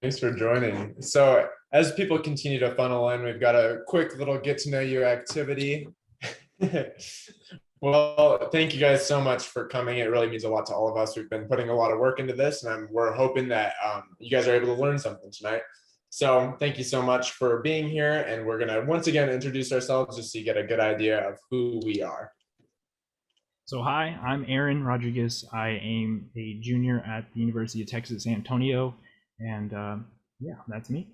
Thanks for joining. So as people continue to funnel in, we've got a quick little get to know you activity. Well, thank you guys so much for coming. It really means a lot to all of us. We've been putting a lot of work into this, and we're hoping that you guys are able to learn something tonight. So thank you so much for being here, and we're going to once again introduce ourselves just so you get a good idea of who we are. So hi, I'm Aaron Rodriguez. I am a junior at the University of Texas San Antonio, and yeah, that's me.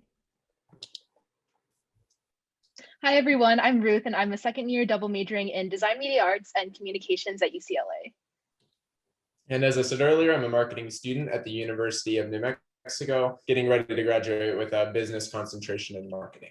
Hi everyone, I'm Ruth and I'm a second year double majoring in design media arts and communications at UCLA. And as I said earlier, I'm a marketing student at the University of New Mexico, getting ready to graduate with a business concentration in marketing.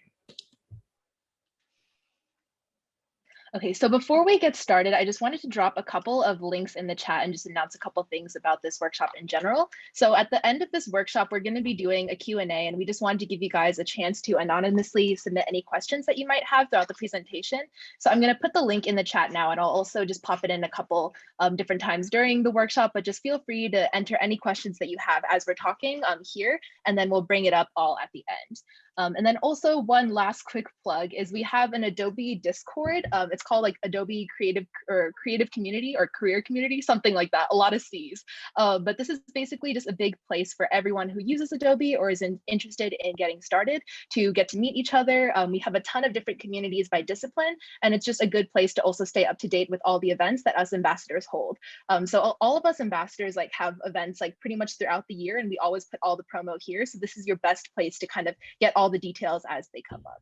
Okay, so before we get started, I just wanted to drop a couple of links in the chat and just announce a couple things about this workshop in general. So at the end of this workshop, we're going to be doing a Q&A, and we just wanted to give you guys a chance to anonymously submit any questions that you might have throughout the presentation. So I'm going to put the link in the chat now, and I'll also just pop it in a couple different times during the workshop, but just feel free to enter any questions that you have as we're talking here, and then we'll bring it up all at the end. And then also one last quick plug is we have an Adobe Discord. It's called like Adobe Creative Community or Career Community, something like that, a lot of C's. But this is basically just a big place for everyone who uses Adobe or is interested in getting started to get to meet each other. We have a ton of different communities by discipline, and it's just a good place to also stay up to date with all the events that us ambassadors hold. So all of us ambassadors like have events like pretty much throughout the year, and we always put all the promo here. So this is your best place to kind of get all the details as they come up.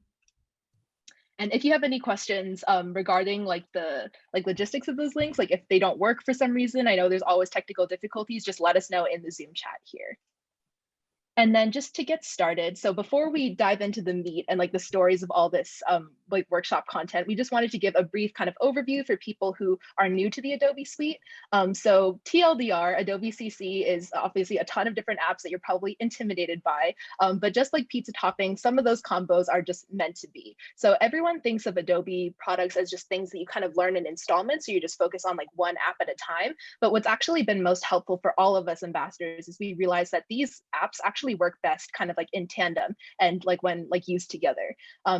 And if you have any questions regarding like the logistics of those links, like if they don't work for some reason, I know there's always technical difficulties, just let us know in the Zoom chat here. And then just to get started, so before we dive into the meat and like the stories of all this like workshop content, we just wanted to give a brief kind of overview for people who are new to the Adobe suite. So TLDR, Adobe CC is obviously a ton of different apps that you're probably intimidated by, but just like pizza topping, some of those combos are just meant to be. So everyone thinks of Adobe products as just things that you kind of learn in installments, so you just focus on like one app at a time. But what's actually been most helpful for all of us ambassadors is we realize that these apps actually work best kind of like in tandem and like when like used together.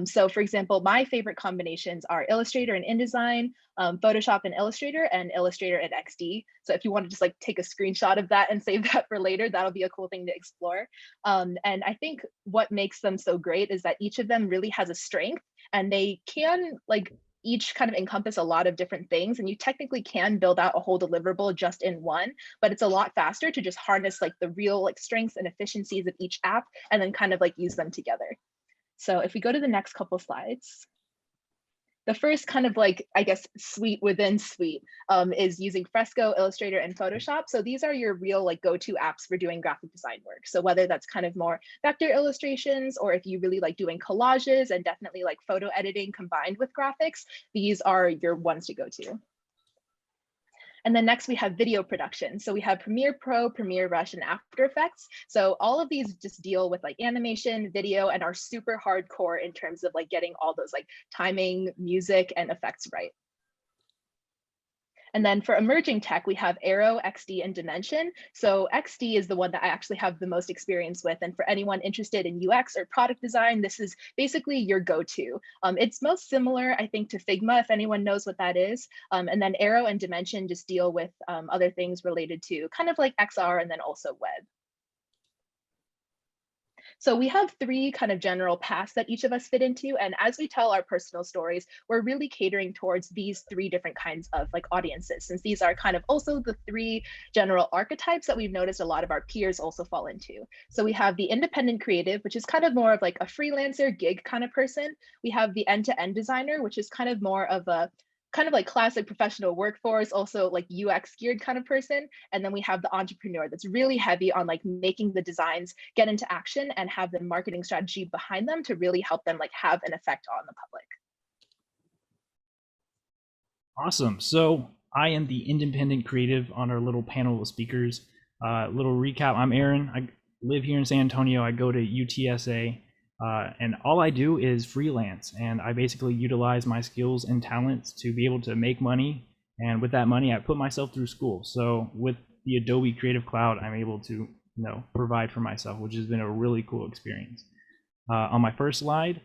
So for example, my favorite combinations are Illustrator and InDesign, Photoshop and Illustrator and XD. So if you want to just like take a screenshot of that and save that for later, that'll be a cool thing to explore. And I think what makes them so great is that each of them really has a strength, and they can like each kind of encompass a lot of different things, and you technically can build out a whole deliverable just in one, but it's a lot faster to just harness like the real like strengths and efficiencies of each app and then kind of like use them together. So if we go to the next couple slides, the first kind of like, I guess, suite within suite is using Fresco, Illustrator, and Photoshop. So these are your real like go-to apps for doing graphic design work. So whether that's kind of more vector illustrations, or if you really like doing collages and definitely like photo editing combined with graphics, these are your ones to go to. And then next we have video production. So we have Premiere Pro, Premiere Rush, and After Effects. So all of these just deal with like animation, video, and are super hardcore in terms of like getting all those like timing, music, and effects right. And then for emerging tech, we have Aero, XD, and Dimension. So XD is the one that I actually have the most experience with. And for anyone interested in UX or product design, this is basically your go-to. It's most similar, I think, to Figma, if anyone knows what that is. And then Aero and Dimension just deal with other things related to kind of like XR and then also web. So we have three kind of general paths that each of us fit into. And as we tell our personal stories, we're really catering towards these three different kinds of like audiences, since these are kind of also the three general archetypes that we've noticed a lot of our peers also fall into. So we have the independent creative, which is kind of more of like a freelancer gig kind of person. We have the end-to-end designer, which is kind of more of a kind of like classic professional workforce, also like UX geared kind of person. And then we have the entrepreneur that's really heavy on like making the designs get into action and have the marketing strategy behind them to really help them like have an effect on the public. Awesome. So I am the independent creative on our little panel of speakers. Little recap, I'm Aaron. I live here in San Antonio. I go to UTSA. And all I do is freelance, and I basically utilize my skills and talents to be able to make money. And with that money, I put myself through school. So with the Adobe Creative Cloud, I'm able to provide for myself, which has been a really cool experience. On my first slide,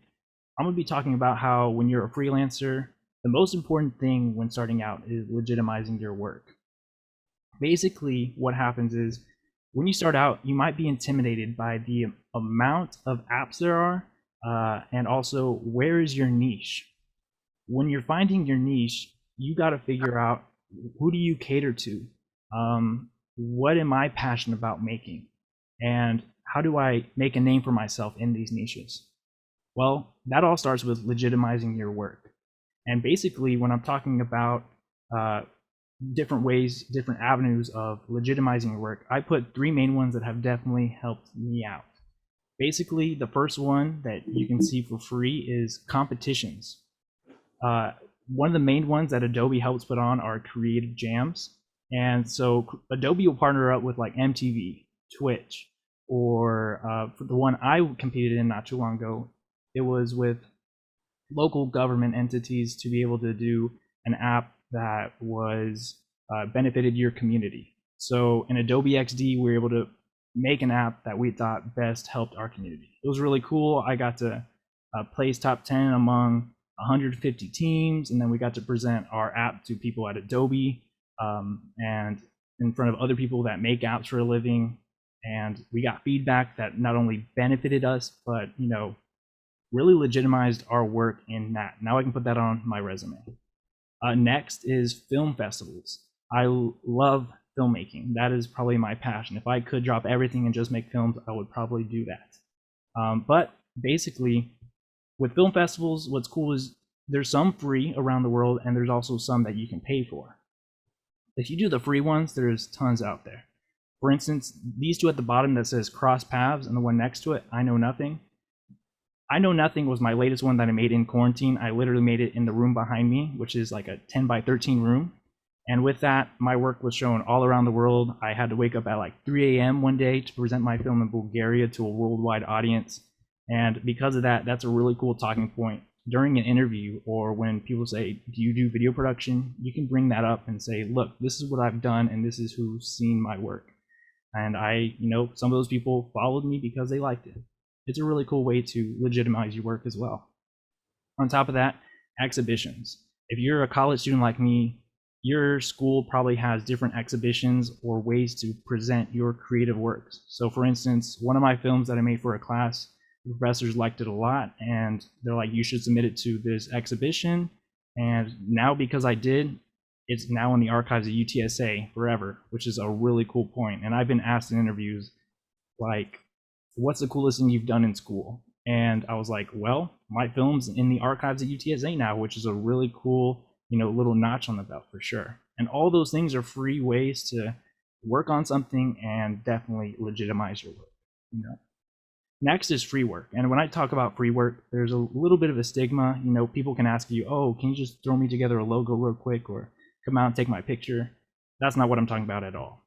I'm going to be talking about how when you're a freelancer, the most important thing when starting out is legitimizing your work. Basically, what happens is when you start out, you might be intimidated by the amount of apps there are, and also where is your niche. When you're finding your niche, you got to figure out, who do you cater to? What am I passionate about making? And how do I make a name for myself in these niches? Well, that all starts with legitimizing your work. And basically, when I'm talking about different ways, different avenues of legitimizing your work, I put 3 main ones that have definitely helped me out. Basically, the first one that you can see for free is competitions. One of the main ones that Adobe helps put on are creative jams. And so Adobe will partner up with like MTV, Twitch, or for the one I competed in not too long ago, it was with local government entities to be able to do an app that was benefited your community. So in Adobe XD, we were able to make an app that we thought best helped our community. It was really cool. I got to place top 10 among 150 teams, and then we got to present our app to people at Adobe and in front of other people that make apps for a living. And we got feedback that not only benefited us, but really legitimized our work in that. Now I can put that on my resume. Next is film festivals. I love filmmaking. That is probably my passion. If I could drop everything and just make films, I would probably do that. But basically, with film festivals, what's cool is there's some free around the world, and there's also some that you can pay for. If you do the free ones, there's tons out there. For instance, these two at the bottom that says Cross Paths, and the one next to it, I Know Nothing. I Know Nothing was my latest one that I made in quarantine. I literally made it in the room behind me, which is like a 10 by 13 room. And with that, my work was shown all around the world. I had to wake up at like 3 a.m. one day to present my film in Bulgaria to a worldwide audience. And because of that, that's a really cool talking point during an interview, or when people say, do you do video production? You can bring that up and say, look, this is what I've done, and this is who's seen my work. And some of those people followed me because they liked it. It's a really cool way to legitimize your work as well. On top of that, exhibitions. If you're a college student like me, your school probably has different exhibitions or ways to present your creative works. So for instance, one of my films that I made for a class, the professors liked it a lot, and they're like, you should submit it to this exhibition. And now, because I did, it's now in the archives of UTSA forever, which is a really cool point. And I've been asked in interviews, like, what's the coolest thing you've done in school? And I was like, well, my film's in the archives at UTSA now, which is a really cool, little notch on the belt for sure. And all those things are free ways to work on something and definitely legitimize your work. Next is free work. And when I talk about free work, there's a little bit of a stigma. People can ask you, oh, can you just throw me together a logo real quick, or come out and take my picture? That's not what I'm talking about at all.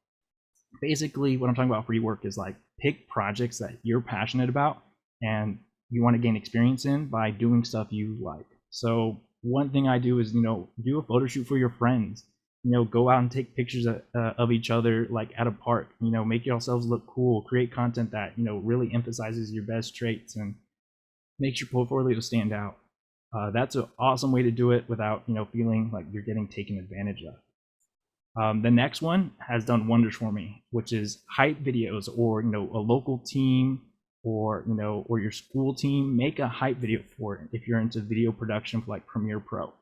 Basically, what I'm talking about free work is like, pick projects that you're passionate about and you want to gain experience in by doing stuff you like. So one thing I do is, do a photo shoot for your friends. Go out and take pictures of each other, like at a park. Make yourselves look cool. Create content that really emphasizes your best traits and makes your portfolio stand out. That's an awesome way to do it without feeling like you're getting taken advantage of. The next one has done wonders for me, which is hype videos, or a local team, or or your school team. Make a hype video for it if you're into video production for like Premiere Pro.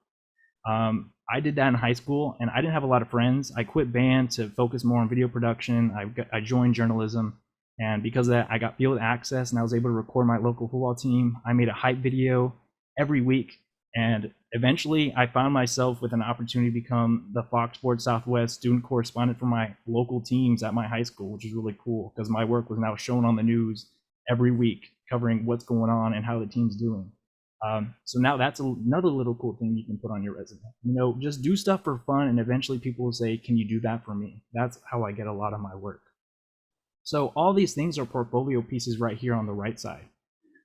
I did that in high school, and I didn't have a lot of friends. I quit band to focus more on video production. I joined journalism, and because of that, I got field access, and I was able to record my local football team. I made a hype video every week, and eventually I found myself with an opportunity to become the Fox Sports Southwest student correspondent for my local teams at my high school, which is really cool because my work was now shown on the news every week, covering what's going on and how the team's doing. So now that's another little cool thing you can put on your resume. Just do stuff for fun, and eventually people will say, can you do that for me? That's how I get a lot of my work. So all these things are portfolio pieces right here on the right side.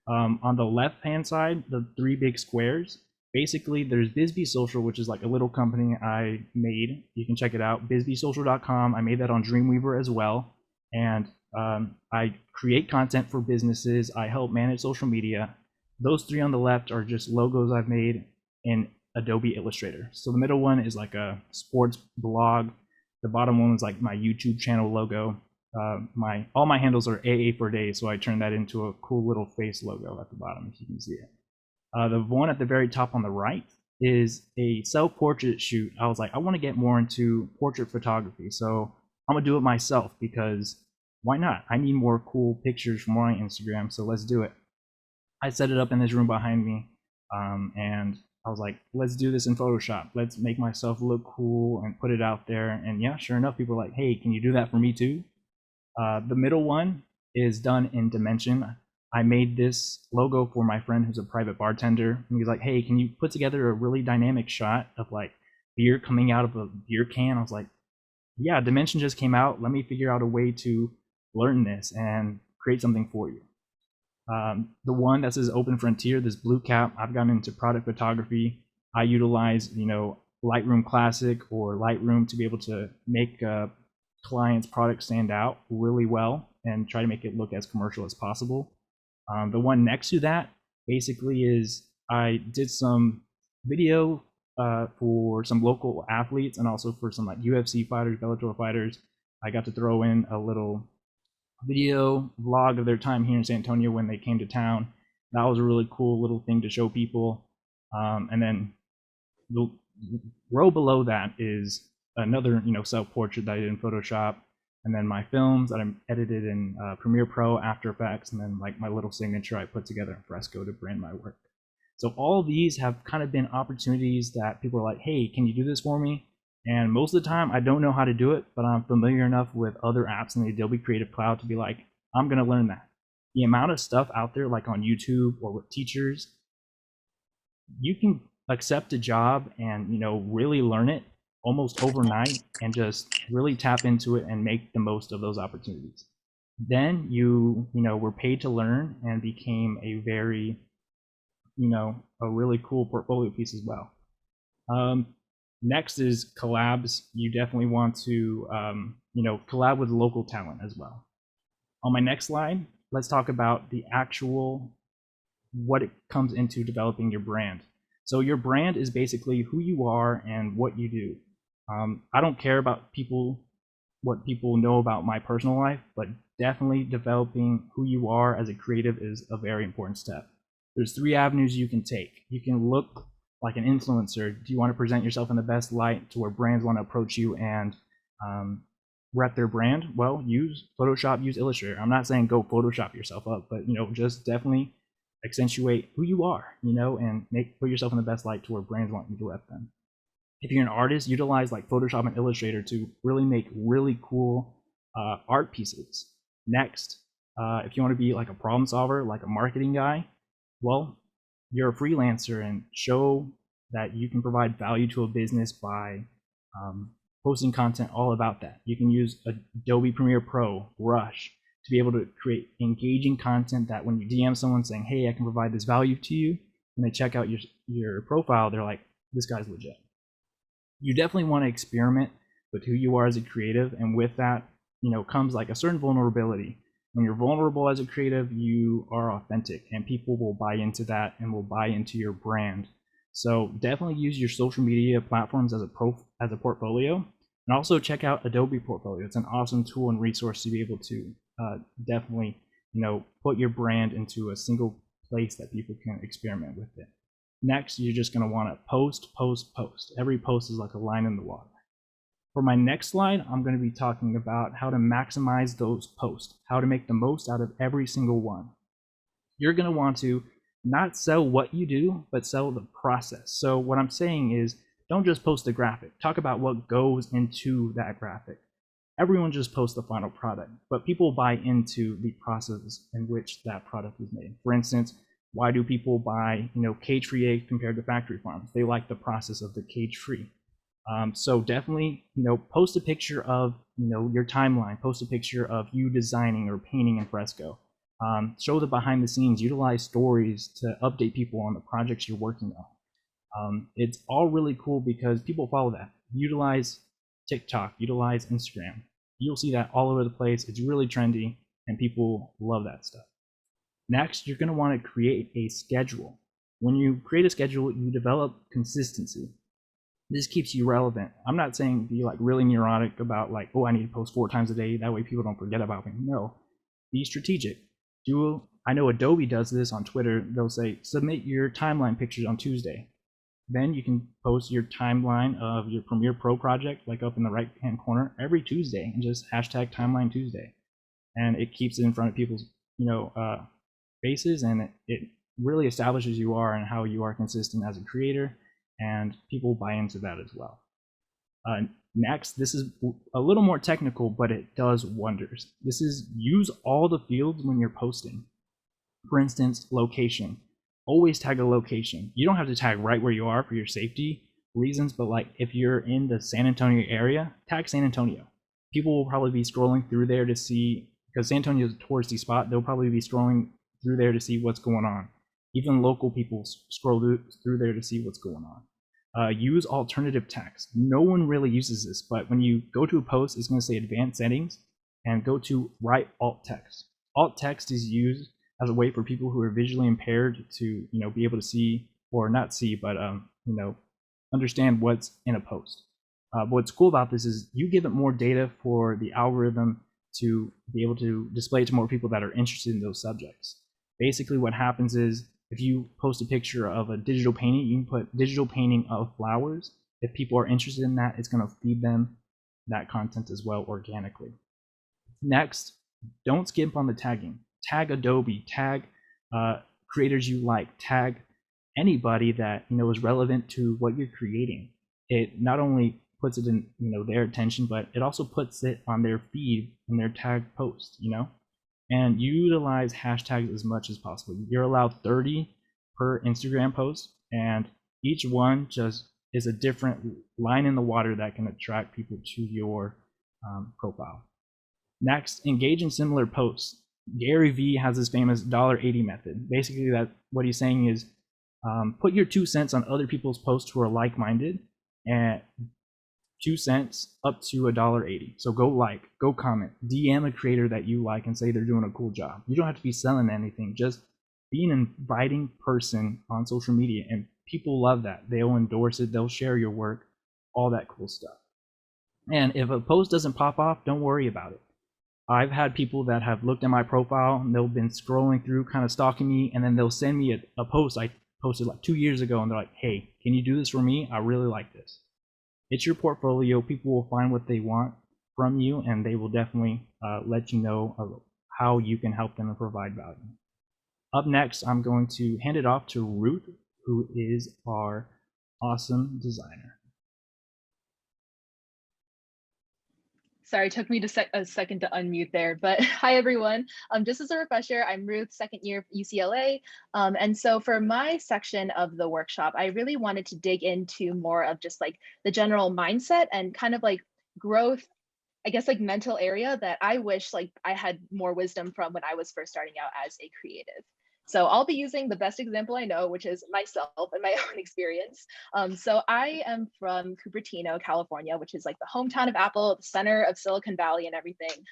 On the left-hand side, the 3 big squares, basically there's Bisbee Social, which is like a little company I made. You can check it out, bisbeesocial.com. I made that on Dreamweaver as well. And I create content for businesses. I help manage social media. Those three on the left are just logos I've made in Adobe Illustrator. So the middle one is like a sports blog. The bottom one is like my YouTube channel logo. All my handles are AA for days, so I turned that into a cool little face logo at the bottom, if you can see it. The one at the very top on the right is a self-portrait shoot. I was like, I want to get more into portrait photography, so I'm gonna do it myself because why not? I need more cool pictures for my Instagram, so let's do it. I set it up in this room behind me, and I was like, let's do this in Photoshop. Let's make myself look cool and put it out there. And yeah, sure enough, people were like, hey, can you do that for me too? The middle one is done in Dimension. I made this logo for my friend who's a private bartender. And he's like, hey, can you put together a really dynamic shot of like beer coming out of a beer can? I was like, yeah, Dimension just came out. Let me figure out a way to learn this and create something for you. The one that says Open Frontier, this blue cap, I've gotten into product photography. I utilize, Lightroom Classic or Lightroom to be able to make a client's product stand out really well and try to make it look as commercial as possible. The one next to that basically is I did some video for some local athletes and also for some like UFC fighters, Bellator fighters. I got to throw in a little video vlog of their time here in San Antonio when they came to town. That was a really cool little thing to show people. And then the row below that is another, self-portrait that I did in Photoshop, and then my films that I edited in Premiere Pro, After Effects, and then like my little signature I put together in Fresco to brand my work. So all of these have kind of been opportunities that people are like, hey, can you do this for me? And most of the time I don't know how to do it, but I'm familiar enough with other apps in the Adobe Creative Cloud to be like, I'm gonna learn that. The amount of stuff out there, like on YouTube or with teachers, you can accept a job and really learn it almost overnight and just really tap into it and make the most of those opportunities. Then you were paid to learn and became a very a really cool portfolio piece as well. Next is collabs. You definitely want to collab with local talent as well. On my next slide, let's talk about the actual what it comes into developing your brand. So your brand is basically who you are and what you do. I don't care about what people know about my personal life, but definitely developing who you are as a creative is a very important step. There's 3 avenues you can take. You can look like an influencer. Do you want to present yourself in the best light to where brands want to approach you and rep their brand? Well, use Photoshop, use Illustrator. I'm not saying go Photoshop yourself up, but just definitely accentuate who you are, and put yourself in the best light to where brands want you to rep them. If you're an artist, utilize like Photoshop and Illustrator to really make really cool art pieces. Next, if you want to be like a problem solver, like a marketing guy, well, you're a freelancer and show that you can provide value to a business by posting content all about that. You can use Adobe Premiere Pro, Rush, to be able to create engaging content that when you DM someone saying, hey, I can provide this value to you, and they check out your profile, they're like, this guy's legit. You definitely want to experiment with who you are as a creative, and with that, comes like a certain vulnerability. When you're vulnerable as a creative, you are authentic, and people will buy into that and will buy into your brand. So definitely use your social media platforms as a portfolio, and also check out Adobe Portfolio. It's an awesome tool and resource to be able to definitely put your brand into a single place that people can experiment with it. Next, you're just going to want to post. Every post is like a line in the water. For my next slide, I'm going to be talking about how to maximize those posts, how to make the most out of every single one. You're going to want to not sell what you do, but sell the process. So what I'm saying is, don't just post the graphic. Talk about what goes into that graphic. Everyone just posts the final product, but people buy into the process in which that product is made. For instance, why do people buy cage-free eggs compared to factory farms? They like the process of the cage-free. So definitely, post a picture of, your timeline, post a picture of you designing or painting in Fresco. Show the behind the scenes, utilize stories to update people on the projects you're working on. It's all really cool because people follow that. Utilize TikTok, utilize Instagram. You'll see that all over the place. It's really trendy. and people love that stuff. Next, you're going to want to create a schedule. When you create a schedule, you develop consistency. This keeps you relevant. I'm not saying be like really neurotic about like, oh, I need to post 4 times a day. That way people don't forget about me. No, be strategic. I know Adobe does this on Twitter. They'll say, submit your timeline pictures on Tuesday. Then you can post your timeline of your Premiere Pro project, like up in the right-hand corner, every Tuesday, and just hashtag Timeline Tuesday. And it keeps it in front of people's, faces, and it really establishes you are and how you are consistent as a creator, and people buy into that as well. Next, this is a little more technical, but it does wonders. This is use all the fields when you're posting. For instance, location. Always tag a location. You don't have to tag right where you are for your safety reasons, but like if you're in the San Antonio area, tag San Antonio. People will probably be scrolling through there to see, because San Antonio is a touristy spot, they'll probably be scrolling through there to see what's going on. Even local people scroll through there to see what's going on. Use alternative text. No one really uses this, but when you go to a post, it's going to say advanced settings and go to write alt text. Alt text is used as a way for people who are visually impaired to, be able to see, or not see, but understand what's in a post. What's cool about this is you give it more data for the algorithm to be able to display it to more people that are interested in those subjects. Basically, what happens is if you post a picture of a digital painting, you can put digital painting of flowers. If people are interested in that, it's going to feed them that content as well organically. Next, don't skip on the tagging. Tag Adobe, tag creators you like, tag anybody that is relevant to what you're creating. It not only puts it in their attention, but it also puts it on their feed in their tag post, and utilize hashtags as much as possible. You're allowed 30 per Instagram post, and each one just is a different line in the water that can attract people to your profile. Next, engage in similar posts. Gary Vee has this famous $80 method. Basically, that what he's saying is put your 2 cents on other people's posts who are like-minded, and 2 cents up to $1.80. So go comment, DM a creator that you like and say they're doing a cool job. You don't have to be selling anything, just be an inviting person on social media, and people love that. They'll endorse it, they'll share your work, all that cool stuff. And if a post doesn't pop off, don't worry about it. I've had people that have looked at my profile and they've been scrolling through, kind of stalking me, and then they'll send me a post I posted like 2 years ago, and they're like, hey, can you do this for me? I really like this. It's your portfolio. People will find what they want from you, and they will definitely let you know of how you can help them and provide value. Up next, I'm going to hand it off to Ruth, who is our awesome designer. Sorry, it took me a second to unmute there, but hi everyone. Just as a refresher, I'm Ruth, second year of UCLA. And so for my section of the workshop, I really wanted to dig into more of just like the general mindset and kind of like growth, I guess like mental area that I wish like I had more wisdom from when I was first starting out as a creative. So I'll be using the best example I know, which is myself and my own experience. So I am from Cupertino, California, which is like the hometown of Apple, the center of Silicon Valley and everything.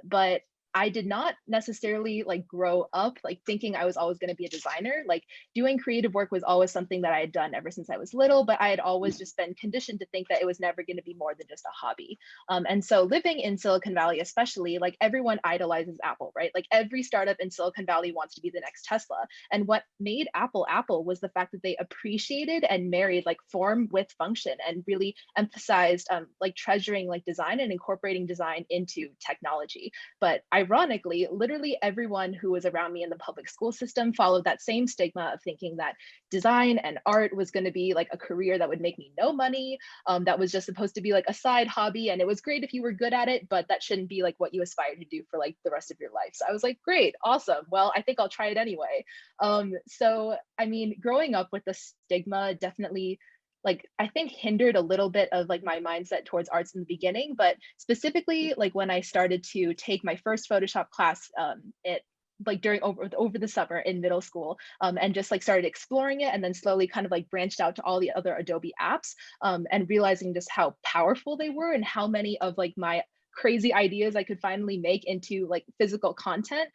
But I did not necessarily like grow up like thinking I was always going to be a designer. Like doing creative work was always something that I had done ever since I was little, but I had always just been conditioned to think that it was never going to be more than just a hobby. And so living in Silicon Valley, especially, like everyone idolizes Apple, right? Like every startup in Silicon Valley wants to be the next Tesla. And what made Apple Apple was the fact that they appreciated and married like form with function and really emphasized like treasuring like design and incorporating design into technology. But ironically, literally everyone who was around me in the public school system followed that same stigma of thinking that design and art was going to be like a career that would make me no money, that was just supposed to be like a side hobby, and it was great if you were good at it, but that shouldn't be like what you aspire to do for like the rest of your life. So I was like, great, awesome. Well, I think I'll try it anyway. So I mean, growing up with the stigma definitely like I think hindered a little bit of like my mindset towards arts in the beginning, but specifically like when I started to take my first Photoshop class like during over the summer in middle school, and just like started exploring it, and then slowly kind of like branched out to all the other Adobe apps, and realizing just how powerful they were and how many of like my crazy ideas I could finally make into like physical content,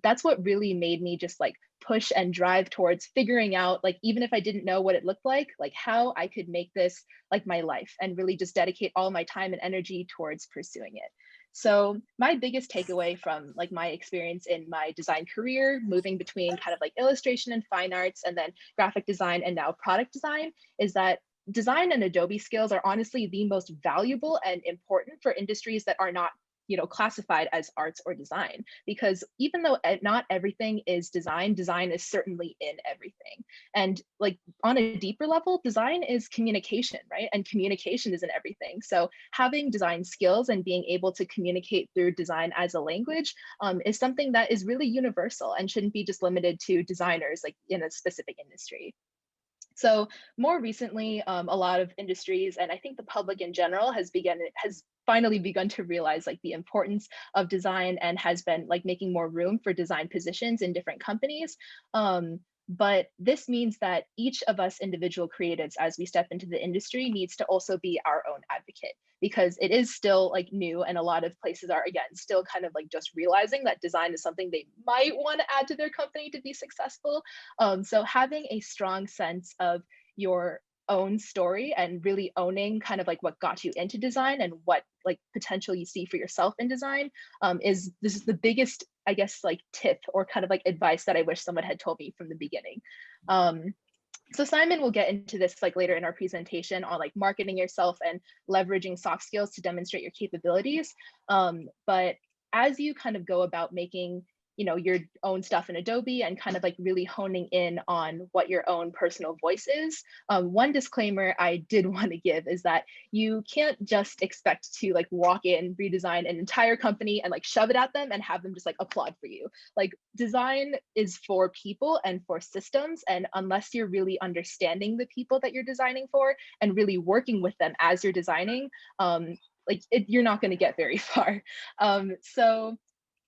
that's what really made me just like push and drive towards figuring out, like, even if I didn't know what it looked like how I could make this like my life and really just dedicate all my time and energy towards pursuing it. So my biggest takeaway from like my experience in my design career, moving between kind of like illustration and fine arts and then graphic design and now product design, is that design and Adobe skills are honestly the most valuable and important for industries that are not, classified as arts or design. Because even though not everything is design, design is certainly in everything. And like on a deeper level, design is communication, right? And communication is in everything. So having design skills and being able to communicate through design as a language is something that is really universal and shouldn't be just limited to designers like in a specific industry. So more recently, a lot of industries, and I think the public in general has finally begun to realize like the importance of design and has been like making more room for design positions in different companies. But this means that each of us individual creatives, as we step into the industry, needs to also be our own advocate, because it is still like new, and a lot of places are, again, still kind of like just realizing that design is something they might want to add to their company to be successful. So having a strong sense of your own story and really owning kind of like what got you into design and what like potential you see for yourself in design this is the biggest, I guess, like tip or kind of like advice that I wish someone had told me from the beginning. So Simon will get into this like later in our presentation on like marketing yourself and leveraging soft skills to demonstrate your capabilities. But as you kind of go about making your own stuff in Adobe and kind of like really honing in on what your own personal voice is. One disclaimer I did want to give is that you can't just expect to like walk in, redesign an entire company and like shove it at them and have them just like applaud for you. Like design is for people and for systems. And unless you're really understanding the people that you're designing for and really working with them as you're designing, you're not going to get very far. So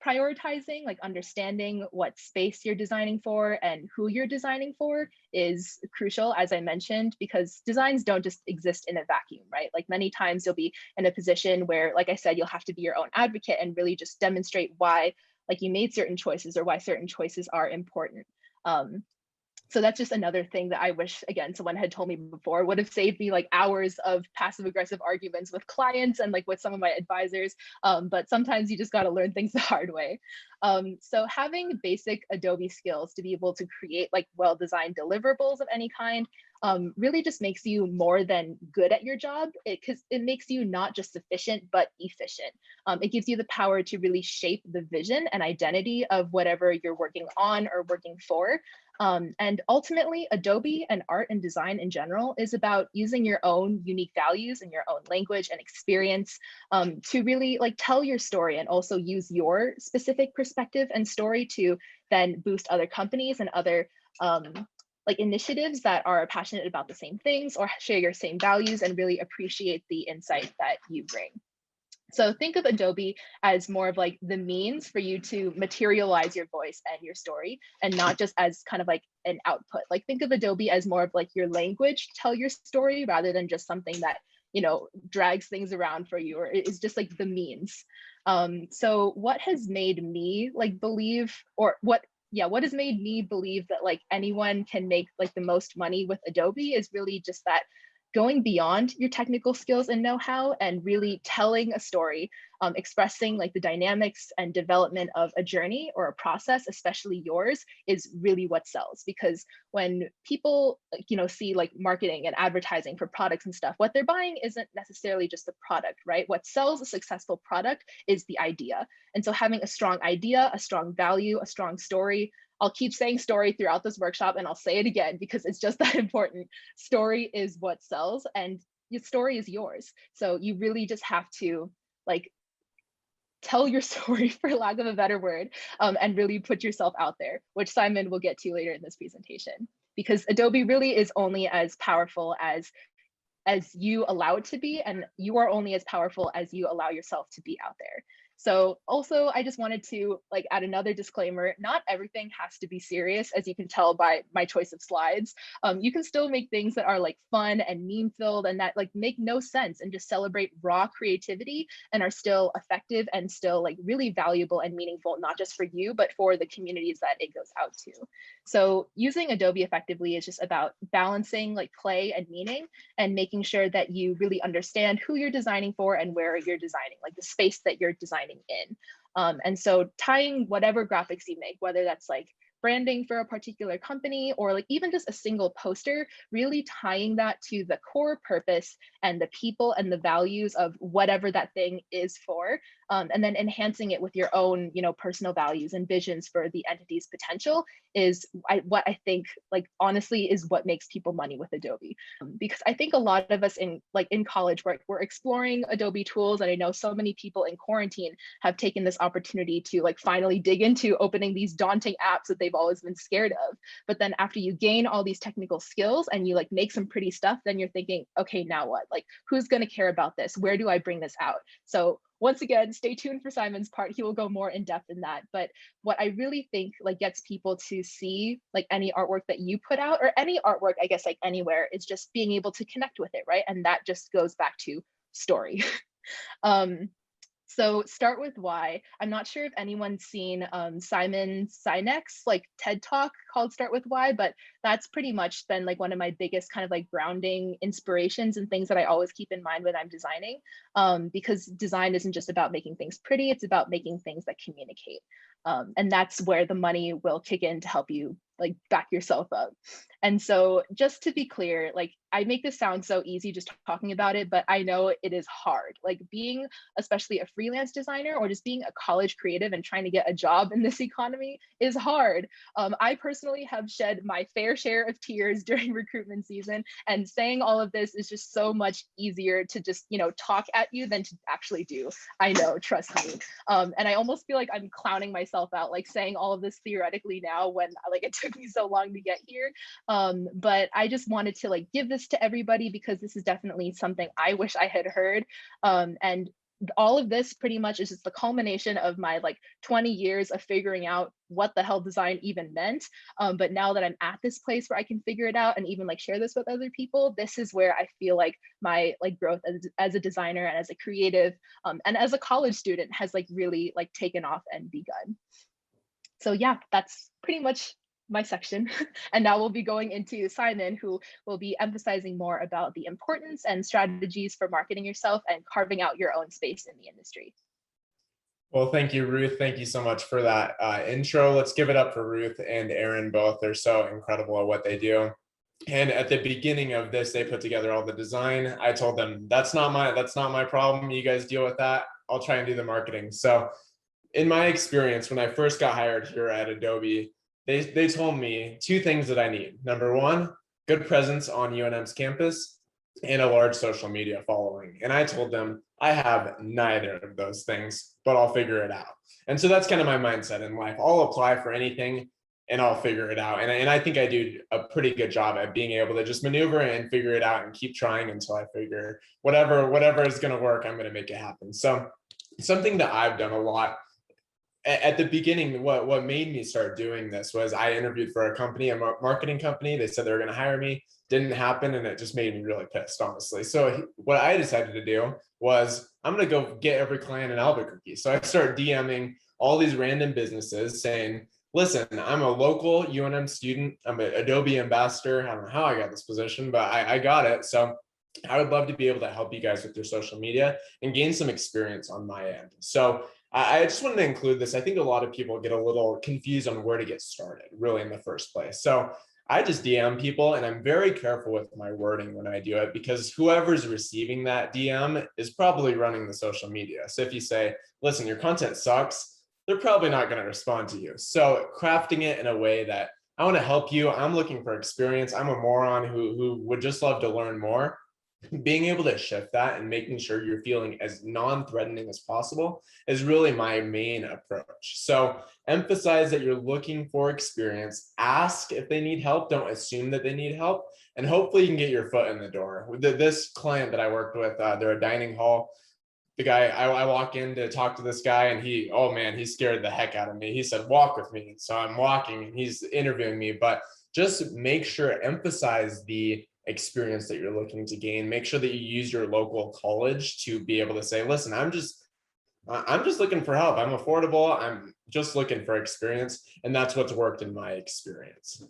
prioritizing, like understanding what space you're designing for and who you're designing for is crucial, as I mentioned, because designs don't just exist in a vacuum, right? Like many times you'll be in a position where, like I said, you'll have to be your own advocate and really just demonstrate why like you made certain choices or why certain choices are important. So that's just another thing that I wish, again, someone had told me before, would have saved me like hours of passive aggressive arguments with clients and like with some of my advisors. But sometimes you just got to learn things the hard way. So having basic Adobe skills to be able to create like well-designed deliverables of any kind really just makes you more than good at your job, because it makes you not just sufficient, but efficient. It gives you the power to really shape the vision and identity of whatever you're working on or working for. And ultimately, Adobe and art and design in general is about using your own unique values and your own language and experience to really like tell your story and also use your specific perspective and story to then boost other companies and other like initiatives that are passionate about the same things or share your same values and really appreciate the insight that you bring. So think of Adobe as more of like the means for you to materialize your voice and your story, and not just as kind of like an output. Like think of Adobe as more of like your language to tell your story rather than just something that, drags things around for you or is just like the means. So what has made me like believe, or what has made me believe that like anyone can make like the most money with Adobe is really just that going beyond your technical skills and know-how and really telling a story, expressing like the dynamics and development of a journey or a process, especially yours, is really what sells. Because when people, see like marketing and advertising for products and stuff, what they're buying isn't necessarily just the product, right? What sells a successful product is the idea. And so having a strong idea, a strong value, a strong story, I'll keep saying story throughout this workshop and I'll say it again because it's just that important. Story is what sells and your story is yours. So you really just have to like tell your story, for lack of a better word, and really put yourself out there, which Simon will get to later in this presentation. Because Adobe really is only as powerful as you allow it to be, and you are only as powerful as you allow yourself to be out there. So also, I just wanted to like add another disclaimer. Not everything has to be serious, as you can tell by my choice of slides. You can still make things that are like fun and meme filled and that like make no sense and just celebrate raw creativity and are still effective and still like really valuable and meaningful, not just for you, but for the communities that it goes out to. So using Adobe effectively is just about balancing like play and meaning and making sure that you really understand who you're designing for and where you're designing, like the space that you're designing in. And so tying whatever graphics you make, whether that's like branding for a particular company or like even just a single poster, really tying that to the core purpose and the people and the values of whatever that thing is for, and then enhancing it with your own, personal values and visions for the entity's potential is what I think, like, honestly, is what makes people money with Adobe. Because I think a lot of us in college, we're exploring Adobe tools, and I know so many people in quarantine have taken this opportunity to like finally dig into opening these daunting apps that they've always been scared of. But then after you gain all these technical skills and you like make some pretty stuff, then you're thinking, okay, now what? Like, who's going to care about this? Where do I bring this out? So once again, stay tuned for Simon's part. He will go more in depth in that. But what I really think like gets people to see like any artwork that you put out, or any artwork, I guess, like anywhere, is just being able to connect with it, right? And that just goes back to story. So start with why. I'm not sure if anyone's seen Simon Sinek's like TED Talk called Start with Why, but that's pretty much been like one of my biggest kind of like grounding inspirations and things that I always keep in mind when I'm designing, because design isn't just about making things pretty, it's about making things that communicate. And that's where the money will kick in to help you like back yourself up. And so just to be clear, like I make this sound so easy just talking about it, but I know it is hard. Like being especially a freelance designer or just being a college creative and trying to get a job in this economy is hard. I personally have shed my fair share of tears during recruitment season, and saying all of this is just so much easier to just, talk at you than to actually do. I know, trust me. And I almost feel like I'm clowning myself out, like saying all of this theoretically now when like it took me so long to get here. But I just wanted to like give this to everybody because this is definitely something I wish I had heard. And all of this pretty much is just the culmination of my like 20 years of figuring out what the hell design even meant. But now that I'm at this place where I can figure it out and even like share this with other people, this is where I feel like my like growth as a designer and as a creative, and as a college student has like really like taken off and begun. So yeah, that's pretty much my section. And now we'll be going into Simon, who will be emphasizing more about the importance and strategies for marketing yourself and carving out your own space in the industry. Well, thank you, Ruth. Thank you so much for that intro. Let's give it up for Ruth and Aaron both. They're so incredible at what they do. And at the beginning of this, they put together all the design. I told them, that's not my problem. You guys deal with that. I'll try and do the marketing. So in my experience, when I first got hired here at Adobe, they told me two things that I need. Number one, good presence on UNM's campus and a large social media following. And I told them, I have neither of those things, but I'll figure it out. And so that's kind of my mindset in life. I'll apply for anything and I'll figure it out. And I think I do a pretty good job at being able to just maneuver and figure it out and keep trying until I figure whatever is going to work, I'm going to make it happen. So something that I've done a lot at the beginning, what made me start doing this was I interviewed for a company, a marketing company. They said they were going to hire me. Didn't happen, and it just made me really pissed, honestly. So what I decided to do was I'm going to go get every client in Albuquerque. So I started DMing all these random businesses saying, listen, I'm a local UNM student. I'm an Adobe ambassador. I don't know how I got this position, but I got it. So I would love to be able to help you guys with your social media and gain some experience on my end. So I just wanted to include this. I think a lot of people get a little confused on where to get started, really, in the first place. So I just DM people, and I'm very careful with my wording when I do it, because whoever's receiving that DM is probably running the social media. So if you say, listen, your content sucks, they're probably not going to respond to you. So crafting it in a way that I want to help you. I'm looking for experience. I'm a moron who would just love to learn more. Being able to shift that and making sure you're feeling as non-threatening as possible is really my main approach. So emphasize that you're looking for experience, ask if they need help, don't assume that they need help, and hopefully you can get your foot in the door. This client that I worked with, they're a dining hall. the guy, I walk in to talk to this guy, and oh man, he scared the heck out of me. He said, walk with me. So I'm walking and he's interviewing me, but just make sure, emphasize the experience that you're looking to gain. Make sure that you use your local college to be able to say, listen, I'm just looking for help. I'm affordable. I'm just looking for experience. And that's what's worked in my experience.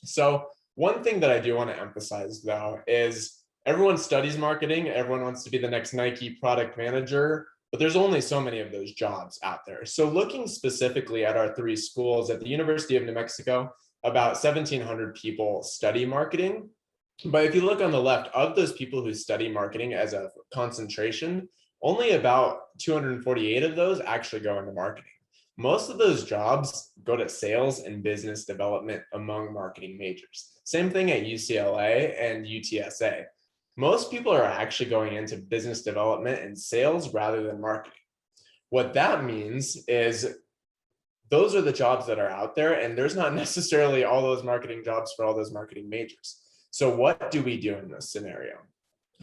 So one thing that I do want to emphasize though is everyone studies marketing. Everyone wants to be the next Nike product manager, but there's only so many of those jobs out there. So looking specifically at our 3 schools, at the University of New Mexico, about 1,700 people study marketing. But if you look on the left, of those people who study marketing as a concentration, only about 248 of those actually go into marketing. Most of those jobs go to sales and business development among marketing majors. Same thing at UCLA and UTSA. Most people are actually going into business development and sales rather than marketing. What that means is those are the jobs that are out there, and there's not necessarily all those marketing jobs for all those marketing majors. So what do we do in this scenario?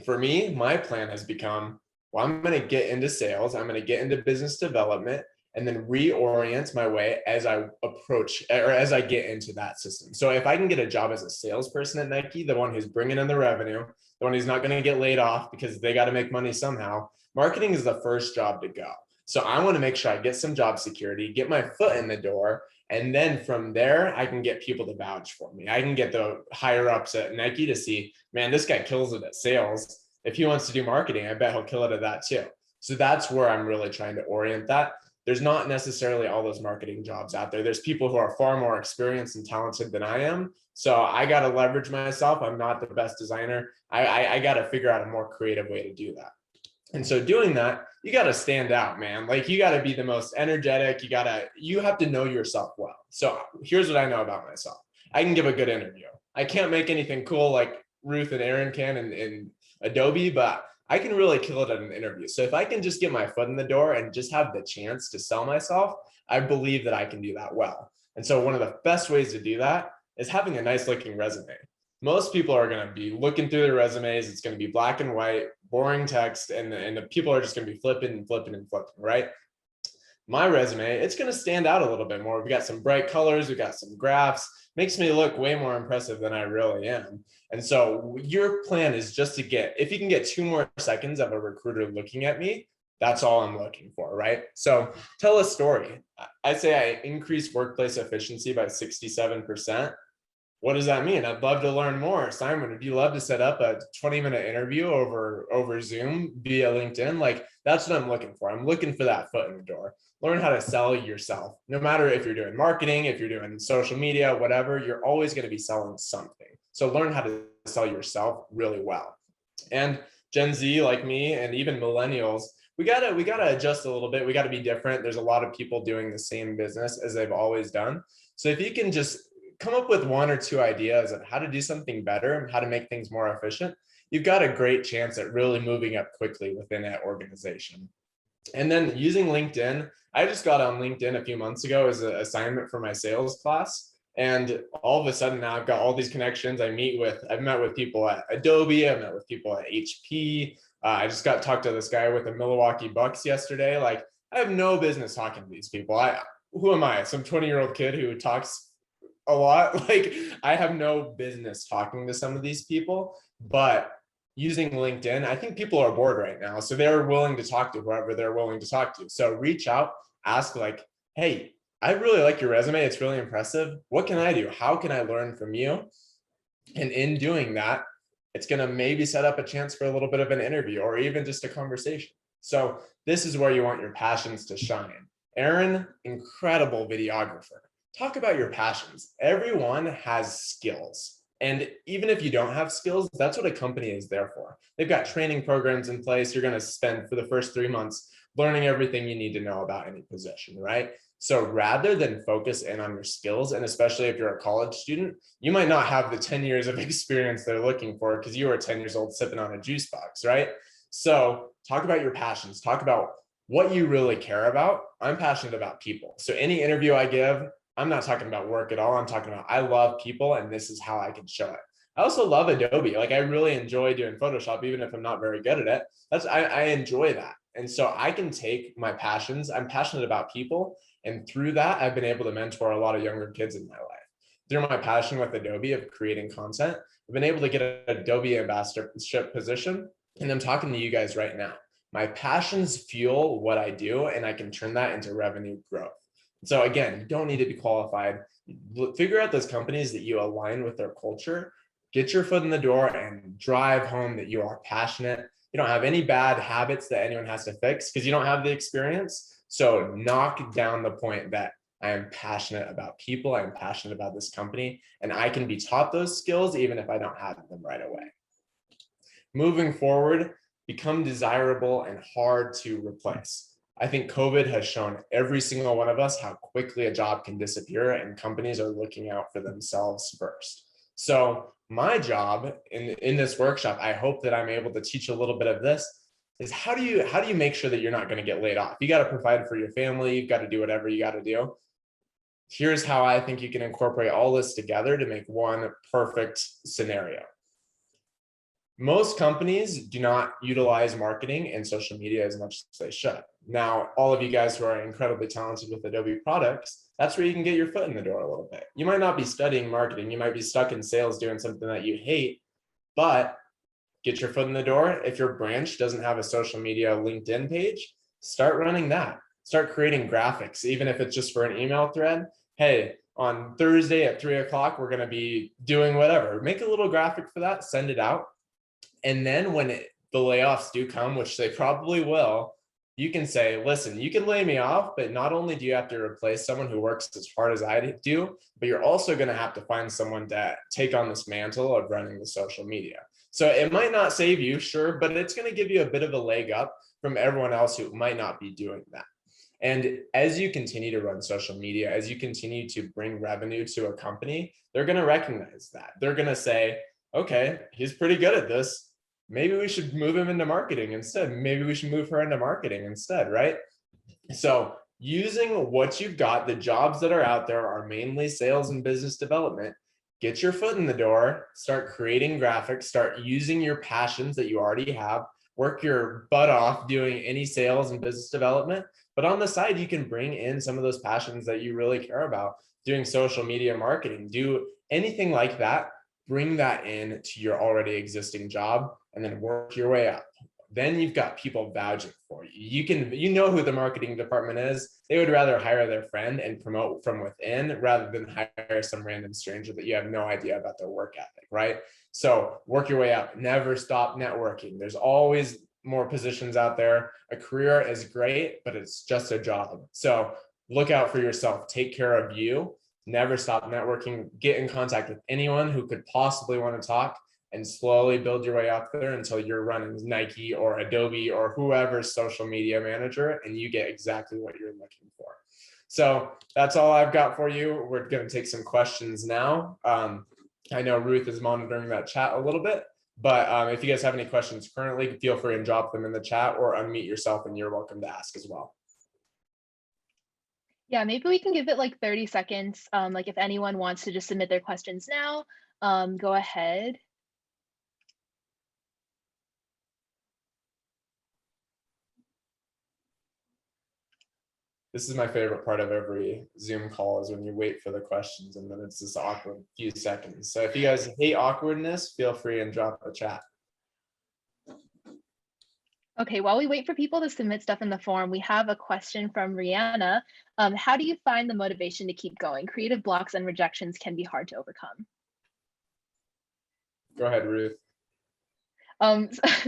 For me, my plan has become, well, I'm going to get into sales, I'm going to get into business development, and then reorient my way as I approach, or as I get into that system. So if I can get a job as a salesperson at Nike, the one who's bringing in the revenue, the one who's not going to get laid off because they got to make money somehow, marketing is the first job to go. So I want to make sure I get some job security, get my foot in the door, and then from there, I can get people to vouch for me. I can get the higher ups at Nike to see, man, this guy kills it at sales. If he wants to do marketing, I bet he'll kill it at that too. So that's where I'm really trying to orient that. There's not necessarily all those marketing jobs out there. There's people who are far more experienced and talented than I am. So I got to leverage myself. I'm not the best designer. I got to figure out a more creative way to do that. And so doing that, you got to stand out, man. Like you got to be the most energetic. You have to know yourself well. So here's what I know about myself. I can give a good interview. I can't make anything cool like Ruth and Aaron can in Adobe, but I can really kill it at an interview. So if I can just get my foot in the door and just have the chance to sell myself, I believe that I can do that well. And so one of the best ways to do that is having a nice looking resume. Most people are going to be looking through their resumes. It's going to be black and white, boring text, and the people are just going to be flipping and flipping and flipping, right? My resume, it's going to stand out a little bit more. We got some bright colors, we got some graphs, makes me look way more impressive than I really am. And so your plan is just to get, if you can get 2 more seconds of a recruiter looking at me, that's all I'm looking for, right? So tell a story. I say I increased workplace efficiency by 67%. What does that mean? I'd love to learn more. Simon, would you love to set up a 20-minute interview over Zoom via LinkedIn? Like that's what I'm looking for. I'm looking for that foot in the door. Learn how to sell yourself. No matter if you're doing marketing, if you're doing social media, whatever, you're always going to be selling something. So learn how to sell yourself really well. And Gen Z like me, and even millennials, we gotta adjust a little bit. We gotta be different. There's a lot of people doing the same business as they've always done. So if you can just come up with 1 or 2 ideas of how to do something better and how to make things more efficient, you've got a great chance at really moving up quickly within that organization. And then using LinkedIn, I just got on LinkedIn a few months ago as an assignment for my sales class. And all of a sudden now I've got all these connections. I've met with people at Adobe, I've met with people at HP. I just got talked to this guy with the Milwaukee Bucks yesterday. Like I have no business talking to these people. Who am I? Some 20-year-old kid who talks a lot. Like I have no business talking to some of these people, but using LinkedIn, I think people are bored right now. So they're willing to talk to whoever they're willing to talk to. So reach out, ask like, hey, I really like your resume. It's really impressive. What can I do? How can I learn from you? And in doing that, it's going to maybe set up a chance for a little bit of an interview or even just a conversation. So this is where you want your passions to shine. Aaron, incredible videographer. Talk about your passions. Everyone has skills. And even if you don't have skills, that's what a company is there for. They've got training programs in place. You're going to spend for the first 3 months learning everything you need to know about any position, right? So rather than focus in on your skills, and especially if you're a college student, you might not have the 10 years of experience they're looking for because you were 10 years old sipping on a juice box, right? So talk about your passions. Talk about what you really care about. I'm passionate about people. So any interview I give, I'm not talking about work at all. I'm talking about I love people and this is how I can show it. I also love Adobe. Like I really enjoy doing Photoshop, even if I'm not very good at it. I enjoy that. And so I can take my passions. I'm passionate about people. And through that, I've been able to mentor a lot of younger kids in my life. Through my passion with Adobe of creating content, I've been able to get an Adobe ambassadorship position. And I'm talking to you guys right now. My passions fuel what I do, and I can turn that into revenue growth. So again, you don't need to be qualified. Figure out those companies that you align with their culture, get your foot in the door and drive home that you are passionate. You don't have any bad habits that anyone has to fix because you don't have the experience. So knock down the point that I am passionate about people. I'm passionate about this company, and I can be taught those skills even if I don't have them right away. Moving forward, become desirable and hard to replace. I think COVID has shown every single one of us how quickly a job can disappear, and companies are looking out for themselves first. So my job in this workshop, I hope that I'm able to teach a little bit of this, is how do you make sure that you're not going to get laid off? You got to provide for your family. You've got to do whatever you got to do. Here's how I think you can incorporate all this together to make one perfect scenario. Most companies do not utilize marketing and social media as much as they should. Now, all of you guys who are incredibly talented with Adobe products, that's where you can get your foot in the door a little bit. You might not be studying marketing. You might be stuck in sales doing something that you hate, but get your foot in the door. If your branch doesn't have a social media LinkedIn page, start running that. Start creating graphics, even if it's just for an email thread. Hey, on Thursday at 3 o'clock, we're going to be doing whatever. Make a little graphic for that, send it out. And then when the layoffs do come, which they probably will, you can say, listen, you can lay me off, but not only do you have to replace someone who works as hard as I do, but you're also going to have to find someone to take on this mantle of running the social media. So it might not save you, sure, but it's going to give you a bit of a leg up from everyone else who might not be doing that. And as you continue to run social media, as you continue to bring revenue to a company, they're going to recognize that. They're going to say, okay, he's pretty good at this. Maybe we should move him into marketing instead. Maybe we should move her into marketing instead, right? So using what you've got, the jobs that are out there are mainly sales and business development. Get your foot in the door, start creating graphics, start using your passions that you already have, work your butt off doing any sales and business development. But on the side, you can bring in some of those passions that you really care about, doing social media marketing, do anything like that. Bring that in to your already existing job and then work your way up. Then you've got people vouching for you. You know who the marketing department is. They would rather hire their friend and promote from within rather than hire some random stranger that you have no idea about their work ethic, right? So work your way up. Never stop networking. There's always more positions out there. A career is great, but it's just a job. So look out for yourself. Take care of you. Never stop networking. Get in contact with anyone who could possibly want to talk, and slowly build your way up there until you're running Nike or Adobe or whoever's social media manager, and you get exactly what you're looking for. So that's all I've got for you. We're going to take some questions now. I know Ruth is monitoring that chat a little bit, but if you guys have any questions currently, feel free and drop them in the chat or unmute yourself and you're welcome to ask as well. Yeah, maybe we can give it like 30 seconds. Like if anyone wants to just submit their questions now, go ahead. This is my favorite part of every Zoom call is when you wait for the questions and then it's this awkward few seconds. So if you guys hate awkwardness, feel free and drop a chat. Okay, while we wait for people to submit stuff in the forum, we have a question from Rihanna. How do you find the motivation to keep going? Creative blocks and rejections can be hard to overcome. Go ahead, Ruth.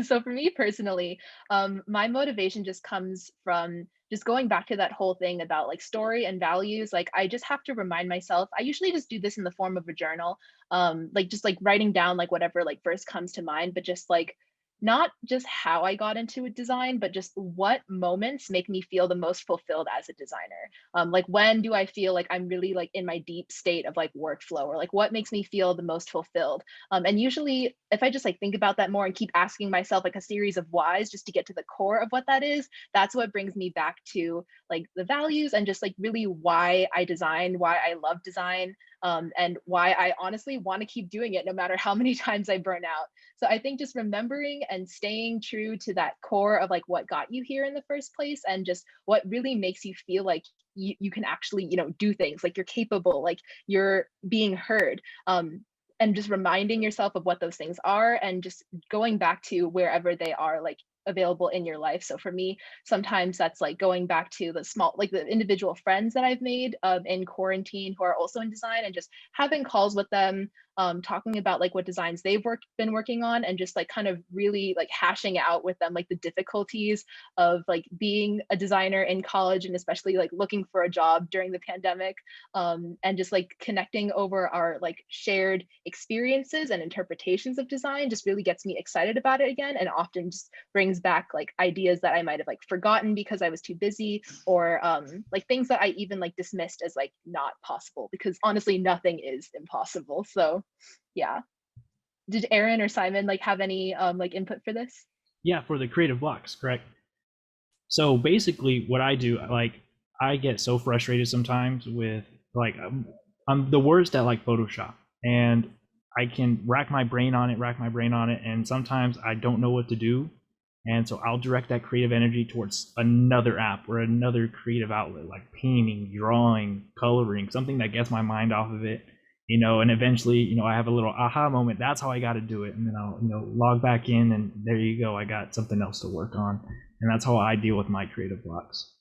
So for me personally, my motivation just comes from just going back to that whole thing about like story and values. Like I just have to remind myself, I usually just do this in the form of a journal, like just like writing down like whatever like first comes to mind, but just like not just how I got into a design, but just what moments make me feel the most fulfilled as a designer. Like when do I feel like I'm really like in my deep state of like workflow, or like what makes me feel the most fulfilled. And usually if I just like think about that more and keep asking myself like a series of whys just to get to the core of what that is, that's what brings me back to like the values and just like really why I design, why I love design. and why I honestly want to keep doing it no matter how many times I burn out. So I think just remembering and staying true to that core of like what got you here in the first place, and just what really makes you feel like you can actually, do things, like you're capable, like you're being heard. And just reminding yourself of what those things are, and just going back to wherever they are, like available in your life. So for me, sometimes that's like going back to the small, like the individual friends that I've made in quarantine who are also in design, and just having calls with them, talking about like what designs they've been working on, and just like kind of really like hashing out with them like the difficulties of like being a designer in college, and especially like looking for a job during the pandemic, and just like connecting over our like shared experiences and interpretations of design just really gets me excited about it again, and often just brings back like ideas that I might have like forgotten because I was too busy, or like things that I even like dismissed as like not possible, because honestly nothing is impossible. So yeah. Did Aaron or Simon like have any like input for this? Yeah, for the creative blocks, correct. So basically what I do, like I get so frustrated sometimes with like I'm the worst at like Photoshop, and I can rack my brain on it, and sometimes I don't know what to do. And so I'll direct that creative energy towards another app or another creative outlet, like painting, drawing, coloring, something that gets my mind off of it, and eventually, I have a little aha moment. That's how I got to do it. And then I'll, log back in, and there you go. I got something else to work on. And that's how I deal with my creative blocks.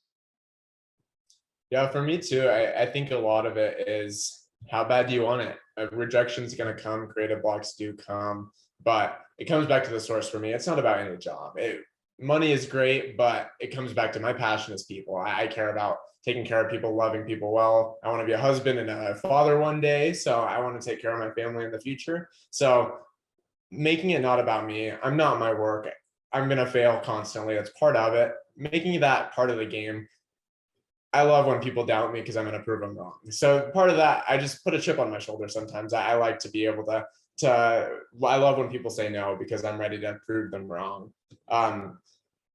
Yeah, for me too. I think a lot of it is how bad do you want it? Rejection is going to come, creative blocks do come, but it comes back to the source for me. It's not about any job. Money is great, but it comes back to my passion is people. I care about taking care of people, loving people well. I want to be a husband and a father one day. So I want to take care of my family in the future. So making it not about me, I'm not my work. I'm going to fail constantly. That's part of it. Making that part of the game. I love when people doubt me because I'm going to prove them wrong. So part of that, I just put a chip on my shoulder sometimes. I like to be able I love when people say no because I'm ready to prove them wrong.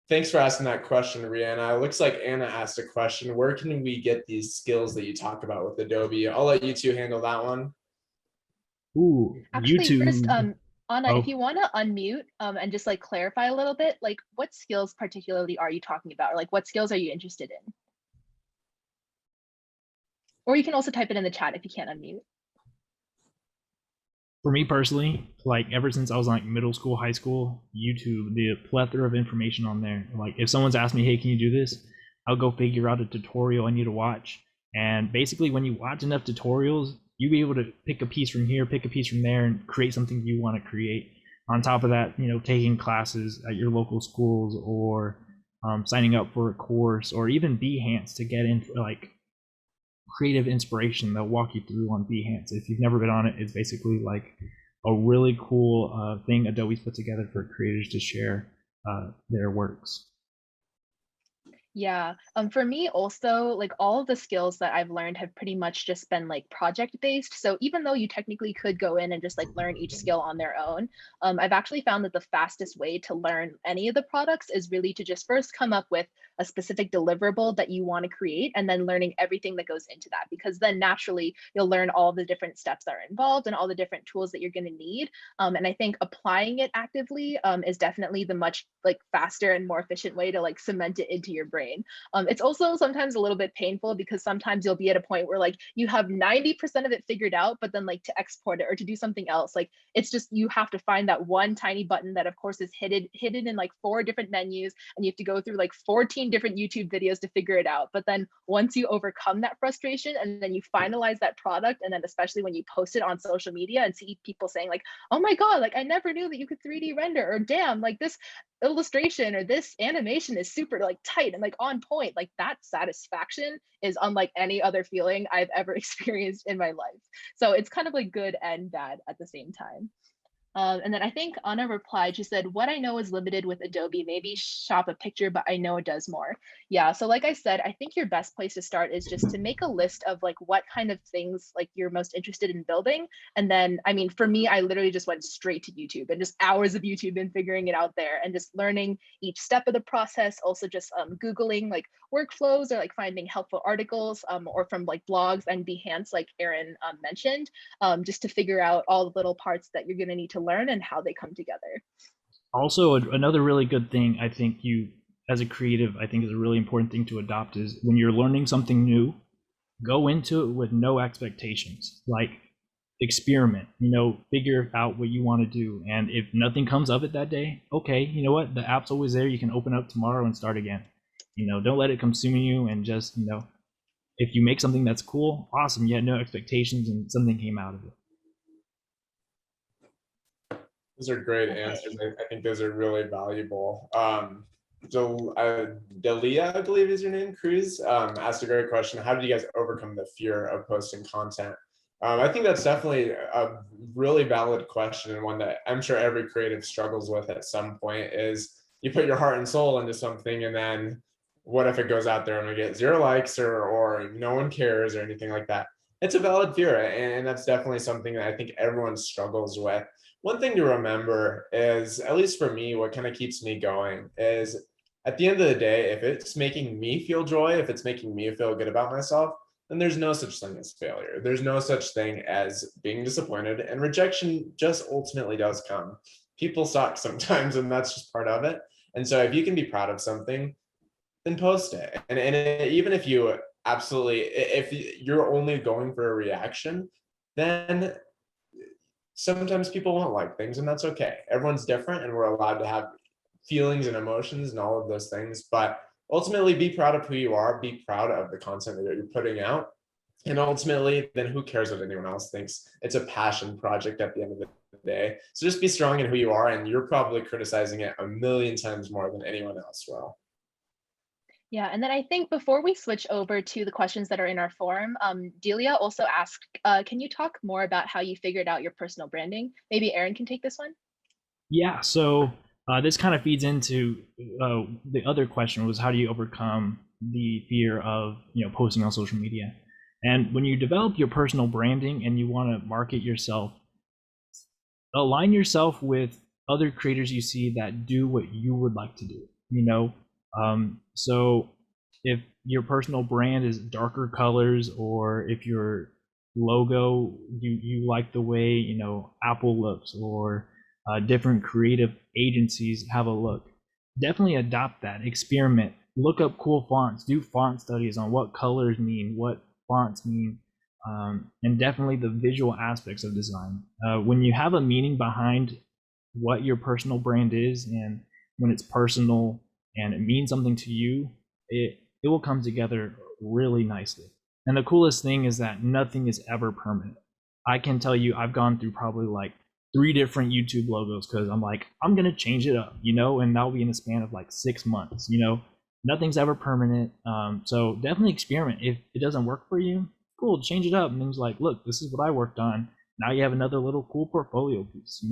Thanks for asking that question, Rihanna. It looks like Anna asked a question. Where can we get these skills that you talk about with Adobe? I'll let you two handle that one. Ooh, Actually, first, YouTube. Anna, if Oh, you want to unmute and just like clarify a little bit, like what skills particularly are you talking about? Or like what skills are you interested in? Or you can also type it in the chat if you can't unmute. for me personally, like ever since I was like middle school, high school, YouTube, the plethora of information on there. Like if someone's asked me, hey, can you do this? I'll go figure out a tutorial I need to watch. And basically when you watch enough tutorials, you'll be able to pick a piece from here, pick a piece from there, and create something you want to create. On top of that, taking classes at your local schools, or signing up for a course, or even Behance to get in like creative inspiration. They'll walk you through on Behance. If you've never been on it, it's basically like a really cool thing Adobe's put together for creators to share their works. Yeah, for me also, like all of the skills that I've learned have pretty much just been like project based. So even though you technically could go in and just like learn each skill on their own, I've actually found that the fastest way to learn any of the products is really to just first come up with a specific deliverable that you want to create, and then learning everything that goes into that, because then naturally you'll learn all the different steps that are involved and all the different tools that you're going to need. And I think applying it actively is definitely the much like faster and more efficient way to like cement it into your brain. It's also sometimes a little bit painful because sometimes you'll be at a point where like you have 90% of it figured out, but then like to export it or to do something else, like it's just you have to find that one tiny button that of course is hidden in like 4 different menus, and you have to go through like 14 different YouTube videos to figure it out. But then once you overcome that frustration and then you finalize that product, and then especially when you post it on social media and see people saying like, oh my God, like I never knew that you could 3D render, or damn, like this illustration or this animation is super like tight and like on point, like that satisfaction is unlike any other feeling I've ever experienced in my life. So it's kind of like good and bad at the same time. And then I think Anna replied, she said, what I know is limited with Adobe, maybe shop a picture, but I know it does more. Yeah, so like I said, I think your best place to start is just to make a list of like what kind of things like you're most interested in building. And then, I mean, for me, I literally just went straight to YouTube and just hours of YouTube and figuring it out there and just learning each step of the process. Also just Googling like workflows or like finding helpful articles or from like blogs and Behance, like Aaron mentioned, just to figure out all the little parts that you're gonna need to learn and how they come together. Also, another really good thing I think you, as a creative, I think is a really important thing to adopt is when you're learning something new, go into it with no expectations. Like, experiment, figure out what you want to do. And if nothing comes of it that day, okay, you know what? The app's always there. You can open up tomorrow and start again. Don't let it consume you, and just, if you make something that's cool, awesome. You had no expectations and something came out of it. Those are great answers. I think those are really valuable. Delia, I believe is your name, Cruz, asked a great question. How did you guys overcome the fear of posting content? I think that's definitely a really valid question, and one that I'm sure every creative struggles with at some point. Is you put your heart and soul into something, and then what if it goes out there and we get 0 likes or no one cares or anything like that? It's a valid fear, and that's definitely something that I think everyone struggles with. One thing to remember is, at least for me, what kind of keeps me going is, at the end of the day, if it's making me feel joy, if it's making me feel good about myself, then there's no such thing as failure. There's no such thing as being disappointed, and rejection just ultimately does come. People suck sometimes, and that's just part of it. And so if you can be proud of something, then post it. And even if you if you're only going for a reaction, then sometimes people won't like things, and that's okay. Everyone's different, and we're allowed to have feelings and emotions and all of those things. But ultimately, be proud of who you are, be proud of the content that you're putting out. And ultimately, then who cares what anyone else thinks? It's a passion project at the end of the day. So just be strong in who you are, and you're probably criticizing it a million times more than anyone else will. Yeah, and then I think before we switch over to the questions that are in our forum, Delia also asked, can you talk more about how you figured out your personal branding? Maybe Aaron can take this one. Yeah, so this kind of feeds into the other question, was how do you overcome the fear of posting on social media? And when you develop your personal branding and you want to market yourself, align yourself with other creators you see that do what you would like to do. So if your personal brand is darker colors, or if your logo, you like the way Apple looks, or different creative agencies have a look, definitely adopt that. Experiment, look up cool fonts, do font studies on what colors mean, what fonts mean, and definitely the visual aspects of design. When you have a meaning behind what your personal brand is, and when it's personal and it means something to you, it will come together really nicely. And the coolest thing is that nothing is ever permanent. I can tell you, I've gone through probably like 3 different YouTube logos because I'm like, I'm gonna change it up, and that'll be in a span of like 6 months. Nothing's ever permanent. So definitely experiment. If it doesn't work for you, cool, change it up. And then it's like, look, this is what I worked on. Now you have another little cool portfolio piece.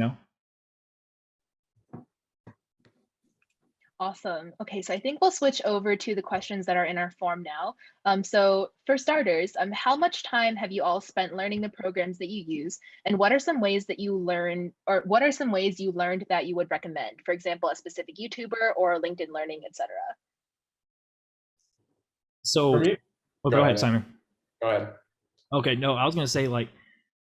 Awesome. Okay, so I think we'll switch over to the questions that are in our form now. So for starters, how much time have you all spent learning the programs that you use, and what are some ways that you learn, or what are some ways you learned that you would recommend? For example, a specific YouTuber or LinkedIn Learning, etc. So, For me, go ahead, Simon. Go ahead. Okay, no, I was gonna say, like,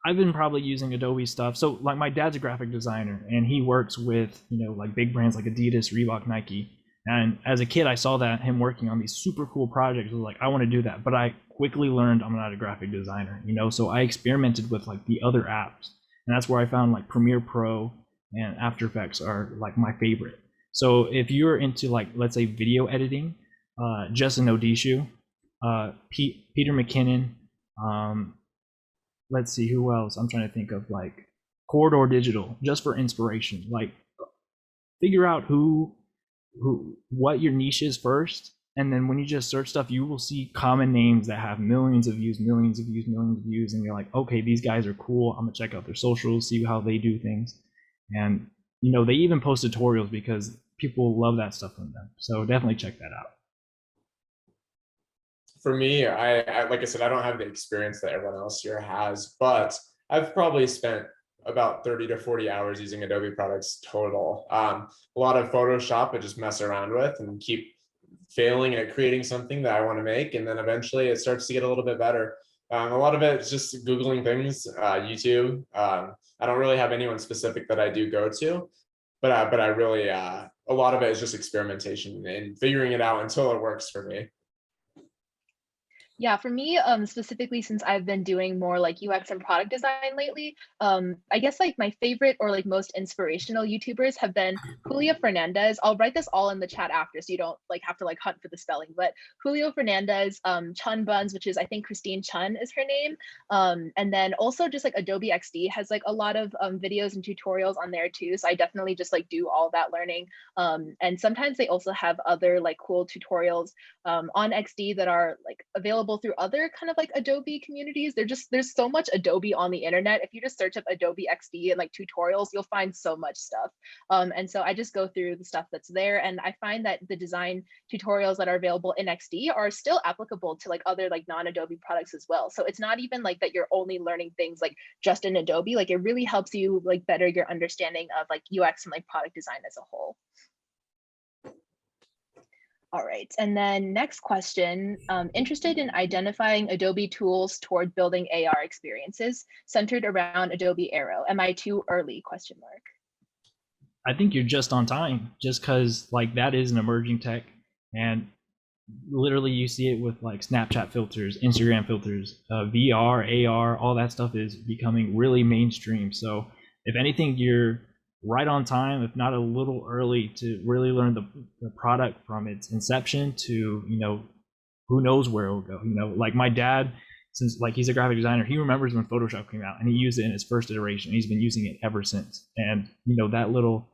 I've been probably using Adobe stuff. So like, my dad's a graphic designer, and he works with like big brands like Adidas, Reebok, Nike. And as a kid, I saw that him working on these super cool projects. I was like, I want to do that. But I quickly learned I'm not a graphic designer, so I experimented with like the other apps, and that's where I found like Premiere Pro and After Effects are like my favorite. So if you're into, like, let's say video editing, Justin Odishu, Peter McKinnon, let's see who else. I'm trying to think of, like, Corridor Digital, just for inspiration. Like, figure out what your niche is first, and then when you just search stuff, you will see common names that have millions of views, and you're like, okay, these guys are cool. I'm gonna check out their socials, see how they do things. And they even post tutorials because people love that stuff from them. So definitely check that out. For me, I like I said, I don't have the experience that everyone else here has, but I've probably spent about 30 to 40 hours using Adobe products total. A lot of Photoshop I just mess around with and keep failing at creating something that I want to make, and then eventually it starts to get a little bit better. A lot of it is just Googling things, YouTube. I don't really have anyone specific that I do go to, but I really a lot of it is just experimentation and figuring it out until it works for me. Yeah, for me, specifically since I've been doing more like UX and product design lately, I guess like my favorite or like most inspirational YouTubers have been Julio Fernandez. I'll write this all in the chat after, so you don't like have to like hunt for the spelling. But Julio Fernandez, Chun Buns, which is I think Christine Chun is her name, and then also just like Adobe XD has like a lot of videos and tutorials on there too. So I definitely just like do all that learning, and sometimes they also have other like cool tutorials on XD that are like available through other kind of like Adobe communities. There's so much Adobe on the internet. If you just search up Adobe XD and like tutorials, you'll find so much stuff. And so I just go through the stuff that's there, and I find that the design tutorials that are available in XD are still applicable to like other like non-Adobe products as well. So it's not even like that you're only learning things like just in Adobe. Like it really helps you like better your understanding of like UX and like product design as a whole. All right, and then next question, interested in identifying Adobe tools toward building AR experiences centered around Adobe Aero. Am I too early, question mark? I think you're just on time, just because like that is an emerging tech, and literally you see it with like Snapchat filters, Instagram filters, VR, AR, all that stuff is becoming really mainstream. So if anything, you're right on time, if not a little early, to really learn the product from its inception to, who knows where it'll go. Like my dad, since like he's a graphic designer, he remembers when Photoshop came out and he used it in his first iteration. He's been using it ever since. And that little,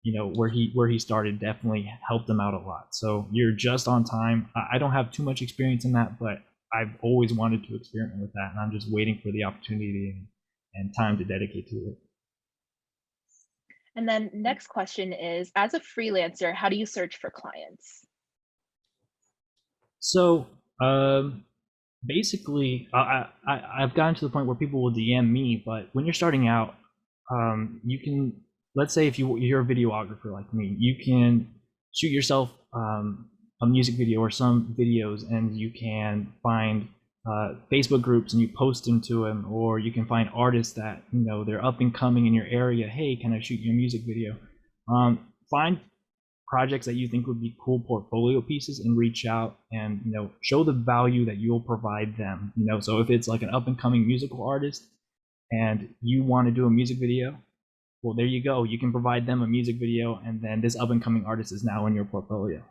where he started definitely helped him out a lot. So you're just on time. I don't have too much experience in that, but I've always wanted to experiment with that, and I'm just waiting for the opportunity and time to dedicate to it. And then next question is, as a freelancer, how do you search for clients? So basically, I've gotten to the point where people will DM me, but when you're starting out, you can, let's say if you're a videographer like me, you can shoot yourself a music video or some videos, and you can find Facebook groups and you post into them, or you can find artists that they're up and coming in your area. Hey, can I shoot your music video? Find projects that you think would be cool portfolio pieces and reach out and show the value that you'll provide them. So if it's like an up and coming musical artist and you want to do a music video, well, there you go. You can provide them a music video, and then this up and coming artist is now in your portfolio.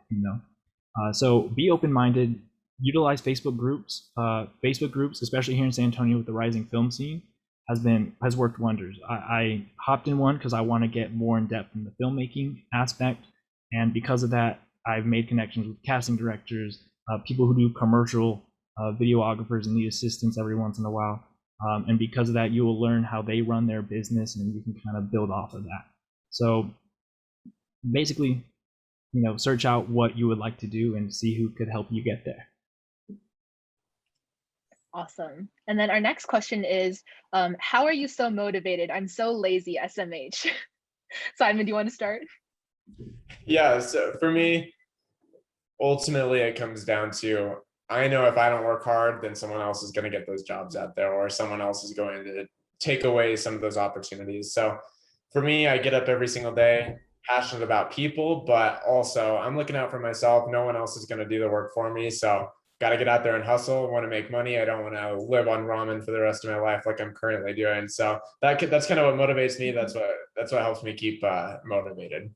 So be open-minded. Utilize Facebook groups. Facebook groups, especially here in San Antonio with the rising film scene, has worked wonders. I hopped in one because I want to get more in depth in the filmmaking aspect, and because of that, I've made connections with casting directors, people who do commercial videographers and need assistance every once in a while. And because of that, you will learn how they run their business, and you can kind of build off of that. So basically, search out what you would like to do and see who could help you get there. Awesome. And then our next question is, how are you so motivated? I'm so lazy, SMH. Simon, do you want to start? Yeah, so for me, ultimately it comes down to, I know if I don't work hard, then someone else is going to get those jobs out there, or someone else is going to take away some of those opportunities. So for me, I get up every single day, passionate about people, but also I'm looking out for myself. No one else is going to do the work for me. So got to get out there and hustle. Want to make money. I don't want to live on ramen for the rest of my life like I'm currently doing. So that's kind of what motivates me. That's what helps me keep motivated.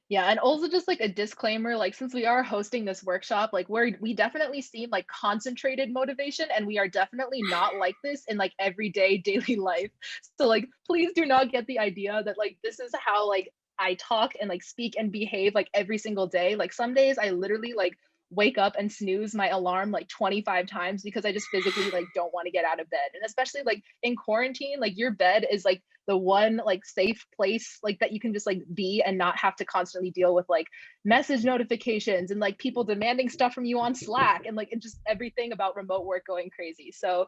Yeah, and also just like a disclaimer, like since we are hosting this workshop, like we definitely seem like concentrated motivation, and we are definitely not like this in like everyday daily life. So like please do not get the idea that like this is how like I talk and like speak and behave like every single day. Like some days I literally like wake up and snooze my alarm like 25 times because I just physically like don't want to get out of bed. And especially like in quarantine, like your bed is like the one like safe place like that you can just like be and not have to constantly deal with like message notifications and like people demanding stuff from you on Slack and like it just everything about remote work going crazy. So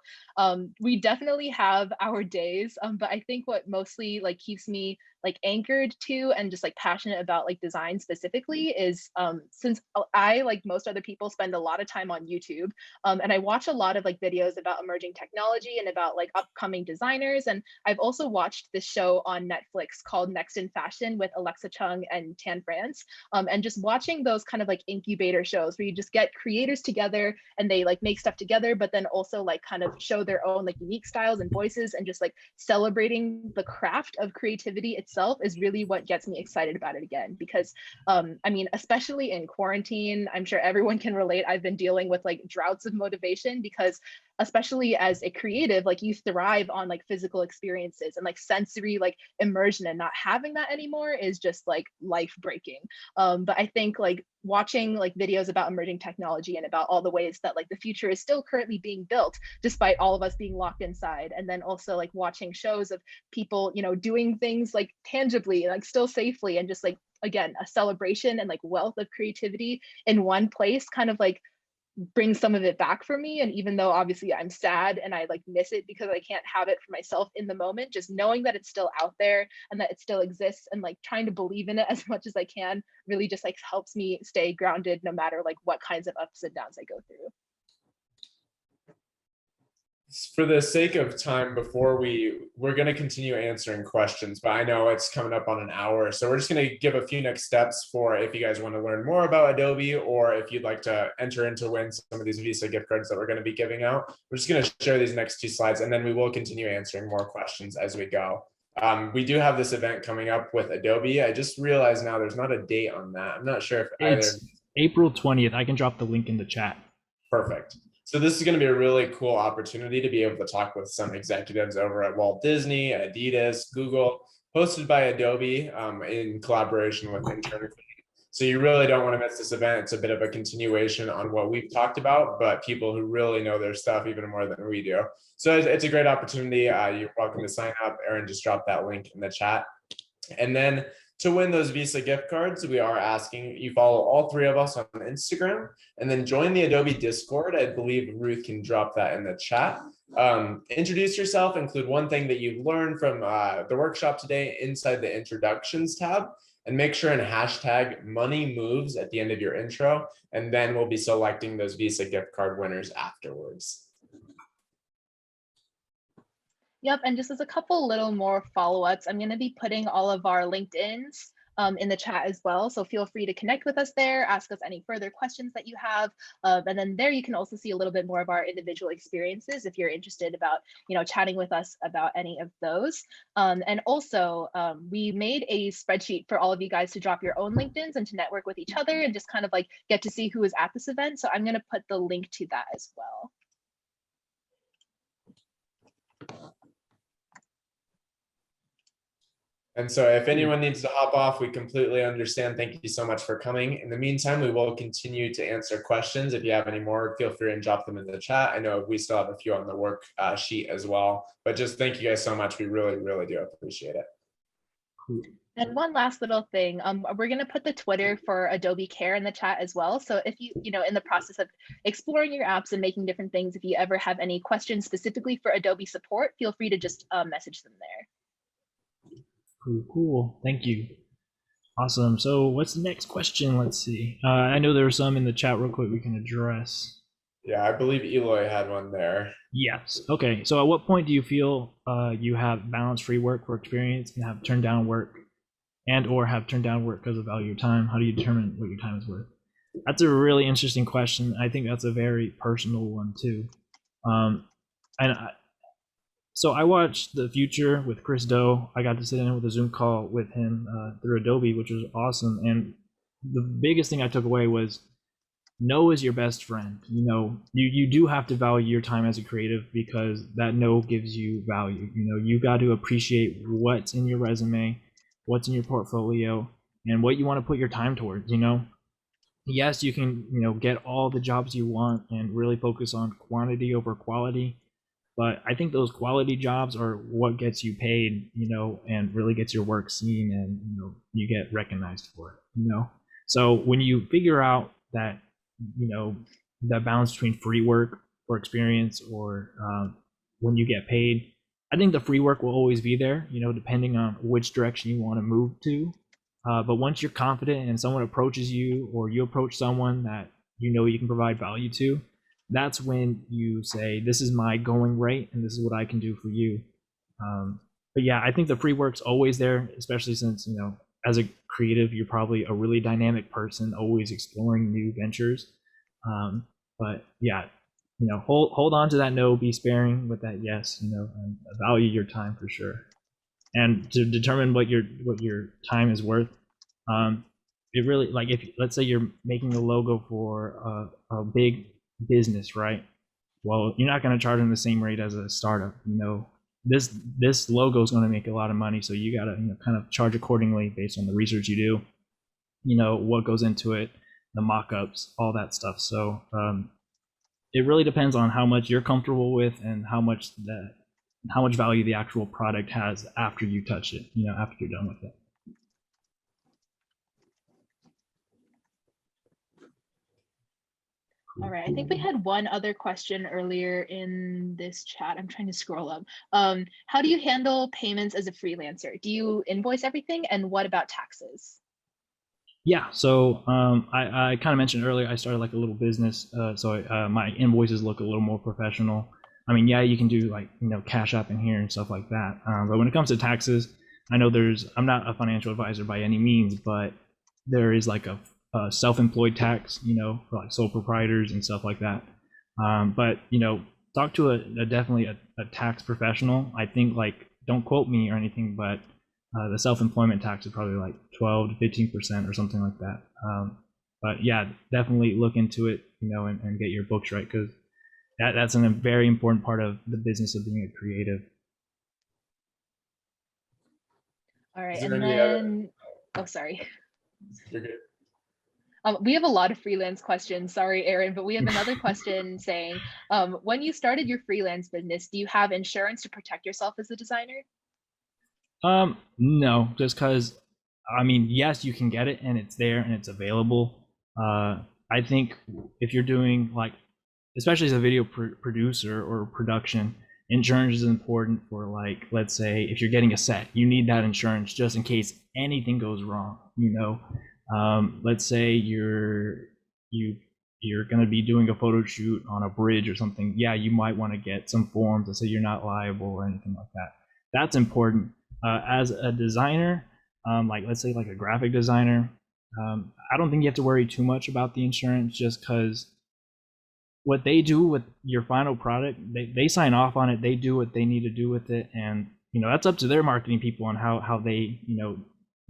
we definitely have our days, but I think what mostly like keeps me like anchored to and just like passionate about like design specifically is since I, like most other people, spend a lot of time on YouTube, and I watch a lot of like videos about emerging technology and about like upcoming designers. And I've also watched this show on Netflix called Next in Fashion with Alexa Chung and Tan France, and just watching those kind of like incubator shows where you just get creators together and they like make stuff together, but then also like kind of show their own like unique styles and voices, and just like celebrating the craft of creativity itself is really what gets me excited about it again. Because I mean, especially in quarantine, I'm sure everyone can relate. I've been dealing with like droughts of motivation because especially as a creative, like you thrive on like physical experiences and like sensory like immersion, and not having that anymore is just like life breaking. But I think like watching like videos about emerging technology and about all the ways that like the future is still currently being built despite all of us being locked inside, and then also like watching shows of people, you know, doing things like tangibly, like still safely, and just like again a celebration and like wealth of creativity in one place kind of like bring some of it back for me. And even though obviously I'm sad and I like miss it because I can't have it for myself in the moment, just knowing that it's still out there and that it still exists and like trying to believe in it as much as I can really just like helps me stay grounded no matter like what kinds of ups and downs I go through. For the sake of time, before we're going to continue answering questions, but I know it's coming up on an hour, so we're just going to give a few next steps for if you guys want to learn more about Adobe, or if you'd like to enter into win some of these Visa gift cards that we're going to be giving out. We're just going to share these next 2 slides, and then we will continue answering more questions as we go. We do have this event coming up with Adobe. I just realized now there's not a date on that. I'm not sure if it's April 20th. I can drop the link in the chat. Perfect. So this is going to be a really cool opportunity to be able to talk with some executives over at Walt Disney, Adidas, Google, hosted by Adobe in collaboration with Intern. So you really don't want to miss this event. It's a bit of a continuation on what we've talked about, but people who really know their stuff even more than we do. So it's a great opportunity. You're welcome to sign up. Aaron just dropped that link in the chat. And then to win those Visa gift cards, we are asking you follow all 3 of us on Instagram, and then join the Adobe Discord. I believe Ruth can drop that in the chat. Introduce yourself, include one thing that you've learned from the workshop today inside the introductions tab, and make sure and hashtag money moves at the end of your intro, and then we'll be selecting those Visa gift card winners afterwards. Yep, and just as a couple little more follow-ups, I'm going to be putting all of our LinkedIns in the chat as well. So feel free to connect with us there, ask us any further questions that you have. And then there you can also see a little bit more of our individual experiences if you're interested about, you know, chatting with us about any of those. And also we made a spreadsheet for all of you guys to drop your own LinkedIns and to network with each other and just kind of like get to see who is at this event. So I'm going to put the link to that as well. And so if anyone needs to hop off, we completely understand. Thank you so much for coming. In the meantime, we will continue to answer questions. If you have any more, feel free and drop them in the chat. I know we still have a few on the work sheet as well, but just thank you guys so much. We really, really do appreciate it. And one last little thing, we're going to put the Twitter for Adobe Care in the chat as well. So if you know, in the process of exploring your apps and making different things, if you ever have any questions specifically for Adobe support, feel free to just message them there. Cool. Thank you. Awesome. So what's the next question? Let's see. I know there are some in the chat real quick we can address. Yeah, I believe Eloy had one there. Yes. Okay. So at what point do you feel you have balance-free work for experience and have turned down work or have turned down work because of value of your time? How do you determine what your time is worth? That's a really interesting question. I think that's a very personal one too. So I watched The Future with Chris Do. I got to sit in with a Zoom call with him through Adobe, which was awesome. And the biggest thing I took away was no is your best friend. You know, you do have to value your time as a creative because that no gives you value. You know, you got to appreciate what's in your resume, what's in your portfolio, and what you want to put your time towards, you know. Yes, you can, you know, get all the jobs you want and really focus on quantity over quality. But I think those quality jobs are what gets you paid, and really gets your work seen, and you get recognized for it. So when you figure out that, that balance between free work or experience, or when you get paid, I think the free work will always be there, depending on which direction you want to move to. But once you're confident and someone approaches you, or you approach someone that you can provide value to, that's when you say, this is my going rate and this is what I can do for you. But yeah, I think the free work's always there, especially since, as a creative, you're probably a really dynamic person, always exploring new ventures. But yeah, hold on to that no, be sparing with that yes, and value your time for sure. And to determine what your time is worth, it really, like, if let's say you're making a logo for a big business, right? Well, you're not going to charge them the same rate as a startup. This logo is going to make a lot of money, so you got to kind of charge accordingly based on the research you do. What goes into it, the mock-ups, all that stuff. So it really depends on how much you're comfortable with and how much value the actual product has after you touch it, after you're done with it. All right, I think we had one other question earlier in this chat. I'm trying to scroll up. How do you handle payments as a freelancer? Do you invoice everything? And what about taxes? Yeah, so I kind of mentioned earlier, I started like a little business, so my invoices look a little more professional. I mean, yeah, you can do like, Cash App in here and stuff like that. But when it comes to taxes, I know I'm not a financial advisor by any means, but there is like a self-employed tax, for like sole proprietors and stuff like that. But, talk to definitely a tax professional. I think, like, don't quote me or anything, but the self-employment tax is probably like 12 to 15% or something like that. But yeah, definitely look into it, and get your books right, because that's a very important part of the business of being a creative. All right, and then, oh, sorry. You're good. We have a lot of freelance questions. Sorry, Aaron, but we have another question saying, when you started your freelance business, do you have insurance to protect yourself as a designer? No, just because, I mean, yes, you can get it and it's there and it's available. I think if you're doing, like, especially as a video producer or production, insurance is important for, like, let's say if you're getting a set, you need that insurance just in case anything goes wrong. Let's say you're going to be doing a photo shoot on a bridge or something. Yeah, you might want to get some forms that say you're not liable or anything like that. That's important. As a designer, like, let's say like a graphic designer, I don't think you have to worry too much about the insurance, just because what they do with your final product, they sign off on it, they do what they need to do with it, and that's up to their marketing people on how they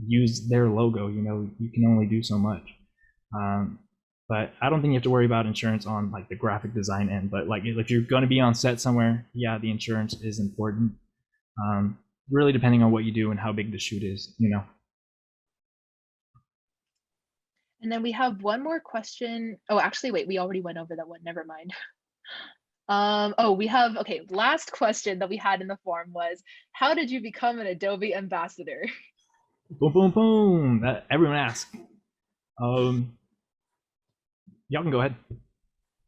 use their logo. You can only do so much. But I don't think you have to worry about insurance on like the graphic design end. But like if you're going to be on set somewhere, yeah, the insurance is important. Really depending on what you do and how big the shoot is. And then we have one more question. Oh, actually, wait, we already went over that one. Never mind. Okay, last question that we had in the form was, how did you become an Adobe ambassador? Boom, boom, boom. That everyone asks. Y'all can go ahead.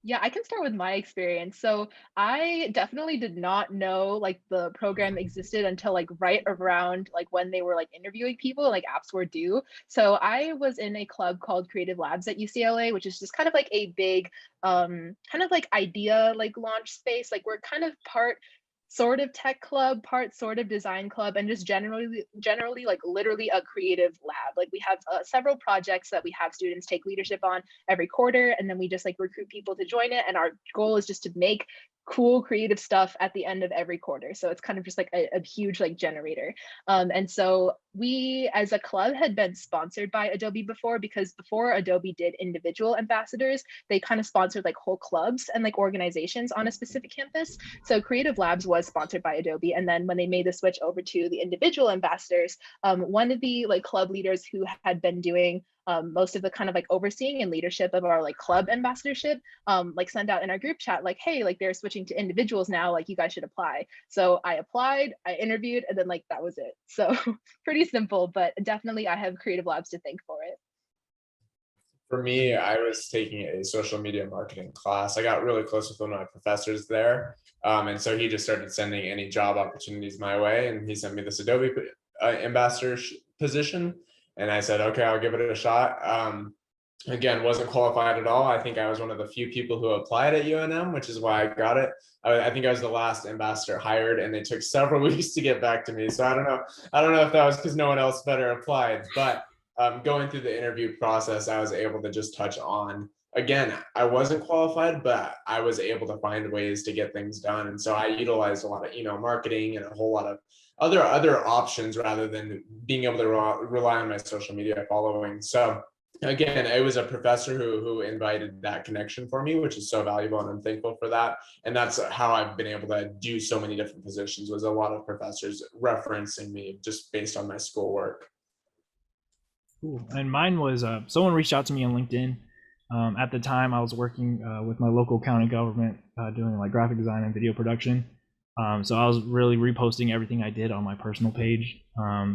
Yeah, I can start with my experience. So I definitely did not know like the program existed until like right around like when they were like interviewing people, like apps were due. So I was in a club called Creative Labs at UCLA, which is just kind of like a big kind of like idea like launch space. Like we're kind of part sort of tech club, part sort of design club, and just generally like literally a creative lab. Like we have several projects that we have students take leadership on every quarter, and then we just like recruit people to join it, and our goal is just to make cool creative stuff at the end of every quarter. So it's kind of just like a huge like generator. And so we as a club had been sponsored by Adobe before, because before Adobe did individual ambassadors, they kind of sponsored like whole clubs and like organizations on a specific campus. So Creative Labs was sponsored by Adobe. And then when they made the switch over to the individual ambassadors, one of the like club leaders who had been doing most of the kind of like overseeing and leadership of our like club ambassadorship, like send out in our group chat, like, hey, like they're switching to individuals now, like you guys should apply. So I applied, I interviewed, and then like that was it. So pretty simple, but definitely I have Creative Labs to thank for it. For me, I was taking a social media marketing class. I got really close with one of my professors there. And so he just started sending any job opportunities my way. And he sent me this Adobe ambassador position. And I said, okay, I'll give it a shot. Again, wasn't qualified at all. I think I was one of the few people who applied at UNM, which is why I got it. I think I was the last ambassador hired, and they took several weeks to get back to me. So I don't know if that was because no one else better applied, but going through the interview process, I was able to just touch on, again, I wasn't qualified, but I was able to find ways to get things done. And so I utilized a lot of email marketing and a whole lot of other options rather than being able to rely on my social media following. So again, it was a professor who invited that connection for me, which is so valuable, and I'm thankful for that. And that's how I've been able to do so many different positions, was a lot of professors referencing me just based on my schoolwork. Cool. And mine was someone reached out to me on LinkedIn. At the time, I was working with my local county government doing like graphic design and video production. So I was really reposting everything I did on my personal page.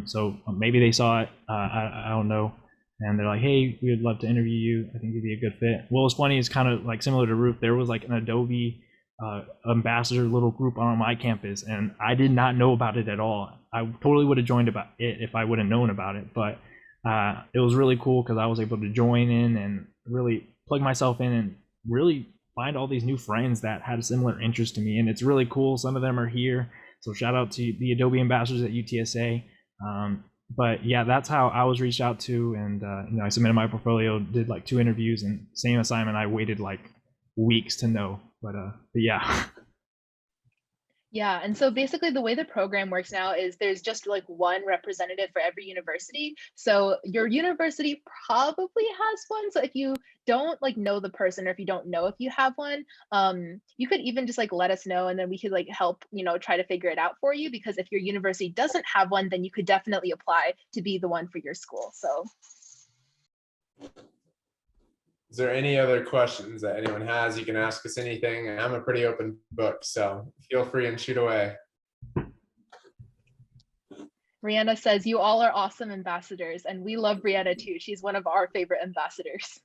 So maybe they saw it. I don't know. And they're like, hey, we would love to interview you. I think you'd be a good fit. What was funny is kind of like similar to Ruth. There was like an Adobe ambassador little group on my campus, and I did not know about it at all. I totally would have joined about it if I would have known about it. But it was really cool because I was able to join in and really plug myself in and really find all these new friends that had a similar interest to me. And it's really cool. Some of them are here. So shout out to the Adobe Ambassadors at UTSA. But yeah, that's how I was reached out to. And I submitted my portfolio, did like 2 interviews, and same assignment. I waited like weeks to know. But yeah. Yeah, and so basically the way the program works now is there's just like one representative for every university. So your university probably has one. So if you don't like know the person, or if you don't know if you have one, you could even just like let us know, and then we could like help, try to figure it out for you. Because if your university doesn't have one, then you could definitely apply to be the one for your school. So is there any other questions that anyone has? You can ask us anything. I'm a pretty open book, so feel free and shoot away. Rihanna says, you all are awesome ambassadors, and we love Rihanna too. She's one of our favorite ambassadors.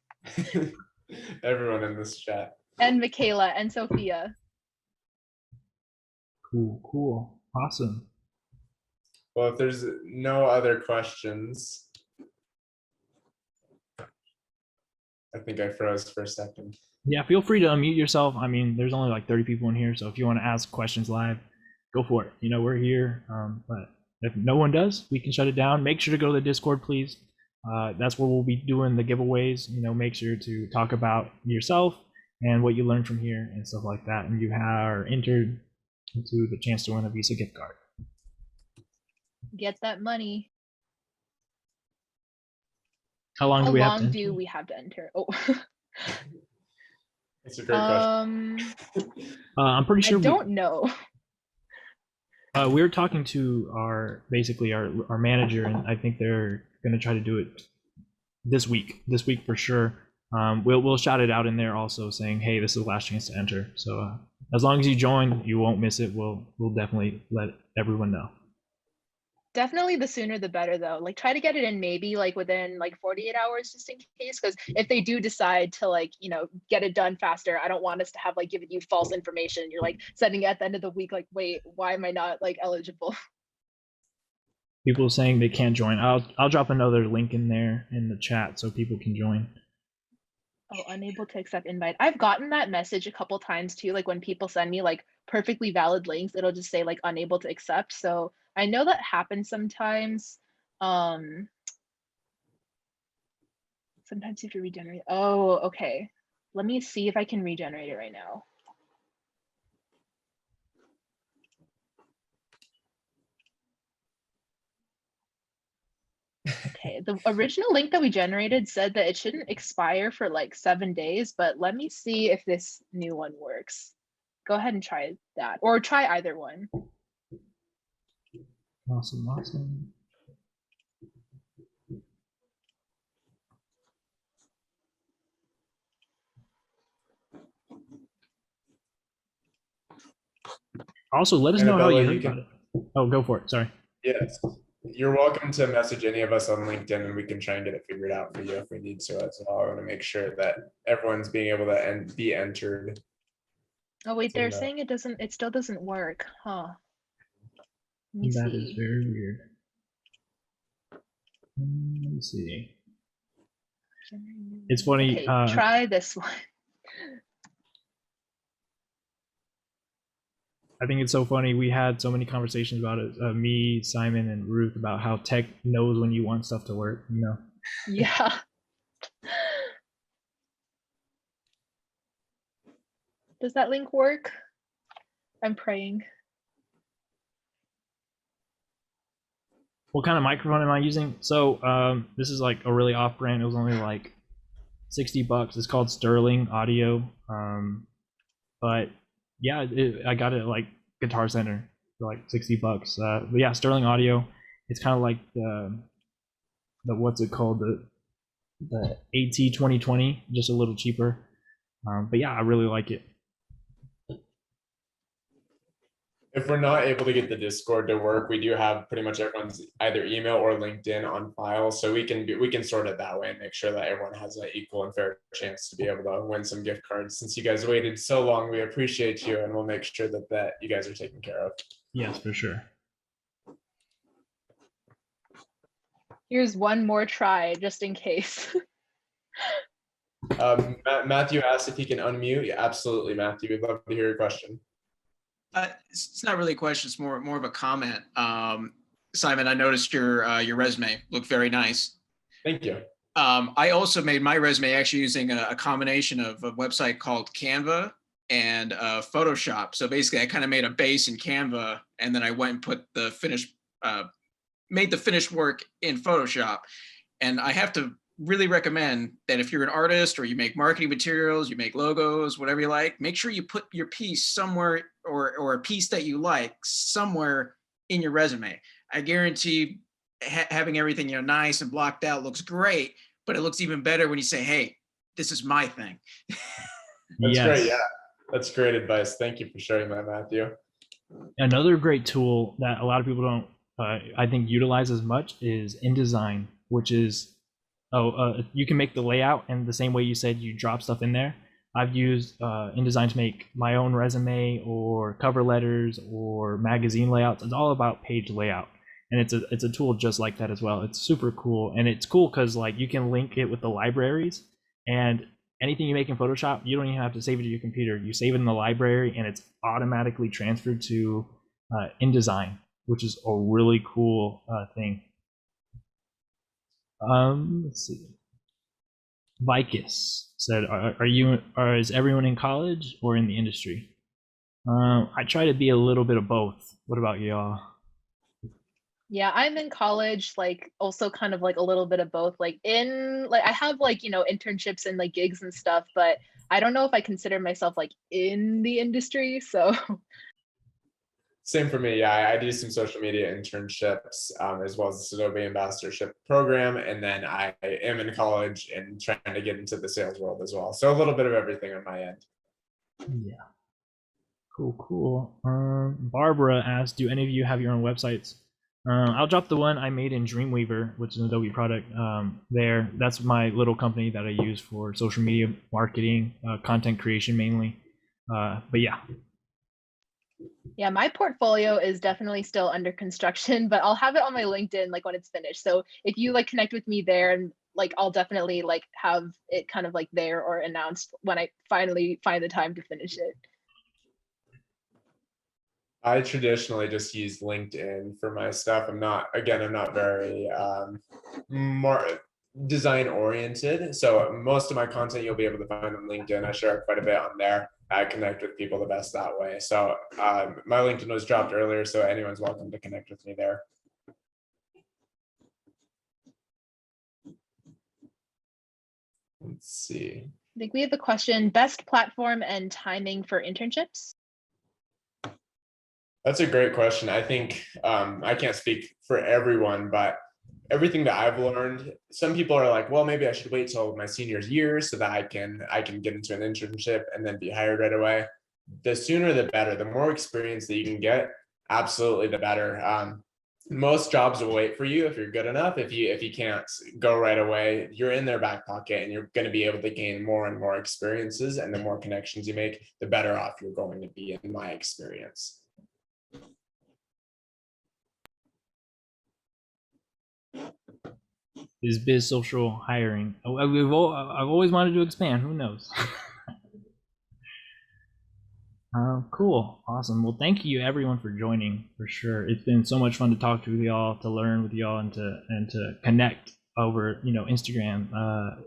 Everyone in this chat. And Michaela and Sophia. Cool. Awesome. Well, if there's no other questions, I think I froze for a second. Yeah, feel free to unmute yourself. I mean, there's only like 30 people in here, so if you want to ask questions live, go for it. We're here. But if no one does, we can shut it down. Make sure to go to the Discord, please. That's where we'll be doing the giveaways. Make sure to talk about yourself and what you learned from here and stuff like that. And you are entered into the chance to win a Visa gift card. Get that money. How long do we have to enter? do we have to enter? Oh. It's a great question. I'm pretty sure I don't know. We were talking to our manager, and I think they're going to try to do it this week for sure. We'll shout it out in there also, saying, hey, this is the last chance to enter. So as long as you join, you won't miss it. We'll definitely let everyone know. Definitely the sooner the better, though. Like, try to get it in maybe like within like 48 hours, just in case, because if they do decide to like get it done faster, I don't want us to have like given you false information. You're like sending it at the end of the week, like, wait, why am I not like eligible? People saying they can't join. I'll drop another link in there in the chat so people can join. Oh, unable to accept invite. I've gotten that message a couple times too. Like when people send me like perfectly valid links, it'll just say like unable to accept. So I know that happens sometimes. Sometimes you have to regenerate. Oh, okay. Let me see if I can regenerate it right now. Okay, the original link that we generated said that it shouldn't expire for like 7 days, but let me see if this new one works. Go ahead and try that, or try either one. Awesome. Also, let us know how Annabella, you heard about it. Oh, go for it. Sorry. yes, you're welcome to message any of us on LinkedIn and we can try and get it figured out for you if we need to as well. I want to make sure that everyone's being able to be entered. Oh wait, they're saying it still doesn't work, huh? Let me That see. is very weird. Let me see. It's funny. Okay, try this one. I think it's so funny. We had so many conversations about it. Me, Simon, and Ruth about how tech knows when you want stuff to work. You know. Yeah. Does that link work? I'm praying. What kind of microphone am I using? So this is like a really off brand. It was only like $60. It's called Sterling Audio. But yeah, I got it at like Guitar Center for like $60. But yeah, Sterling Audio. It's kind of like the what's it called, the AT 2020, just a little cheaper. But yeah, I really like it. If we're not able to get the Discord to work, we do have pretty much everyone's either email or LinkedIn on file, so we can sort it that way and make sure that everyone has an equal and fair chance to be able to win some gift cards. Since you guys waited so long, we appreciate you, and we'll make sure that you guys are taken care of. Yes, for sure. Here's one more try just in case. Matthew asked if he can unmute. Yeah, absolutely, Matthew. We'd love to hear your question. It's not really a question. It's more of a comment. Simon, I noticed your resume looked very nice. Thank you. I also made my resume actually using a combination of a website called Canva and Photoshop. So basically, I kind of made a base in Canva, and then I went and put the finished, made the finished work in Photoshop. And I have to really recommend that if you're an artist or you make marketing materials, you make logos, whatever you like, make sure you put your piece somewhere, or a piece that you like somewhere in your resume. I guarantee having everything, nice and blocked out looks great, but it looks even better when you say, hey, this is my thing. That's great. Yeah, that's great advice. Thank you for sharing that, Matthew. Another great tool that a lot of people don't, I think, utilize as much is InDesign, which is, you can make the layout, and the same way you said you drop stuff in there. I've used InDesign to make my own resume or cover letters or magazine layouts. It's all about page layout, and it's a tool just like that as well. It's super cool, and it's cool because like you can link it with the libraries, and anything you make in Photoshop, you don't even have to save it to your computer. You save it in the library, and it's automatically transferred to InDesign, which is a really cool thing. Let's see. Vicus said, is everyone in college or in the industry? I try to be a little bit of both. What about y'all? Yeah, I'm in college, like also kind of like a little bit of both. Like I have like, internships and like gigs and stuff, but I don't know if I consider myself like in the industry. So same for me. Yeah, I do some social media internships as well as the Adobe Ambassadorship program. And then I am in college and trying to get into the sales world as well. So a little bit of everything on my end. Yeah. Cool. Barbara asked, do any of you have your own websites? I'll drop the one I made in Dreamweaver, which is an Adobe product there. That's my little company that I use for social media marketing, content creation mainly. But yeah. Yeah, my portfolio is definitely still under construction, but I'll have it on my LinkedIn like when it's finished. So if you like connect with me there, and like I'll definitely like have it kind of like there or announced when I finally find the time to finish it. I traditionally just use LinkedIn for my stuff. I'm not very more design oriented. So most of my content you'll be able to find on LinkedIn. I share quite a bit on there. I connect with people the best that way. So my LinkedIn was dropped earlier, so anyone's welcome to connect with me there. Let's see. I think we have a question, best platform and timing for internships? That's a great question. I think I can't speak for everyone, but everything that I've learned, some people are like, well, maybe I should wait till my senior year so that I can get into an internship and then be hired right away. the sooner the better. The more experience that you can get, absolutely the better. Most jobs will wait for you if you're good enough. If you can't go right away, you're in their back pocket, and you're going to be able to gain more and more experiences. And the more connections you make, the better off you're going to be, in my experience. Is biz social hiring? I've always wanted to expand. Who knows? Cool, awesome. Well, thank you everyone for joining. For sure, it's been so much fun to talk to y'all, to learn with y'all, and to connect over Instagram,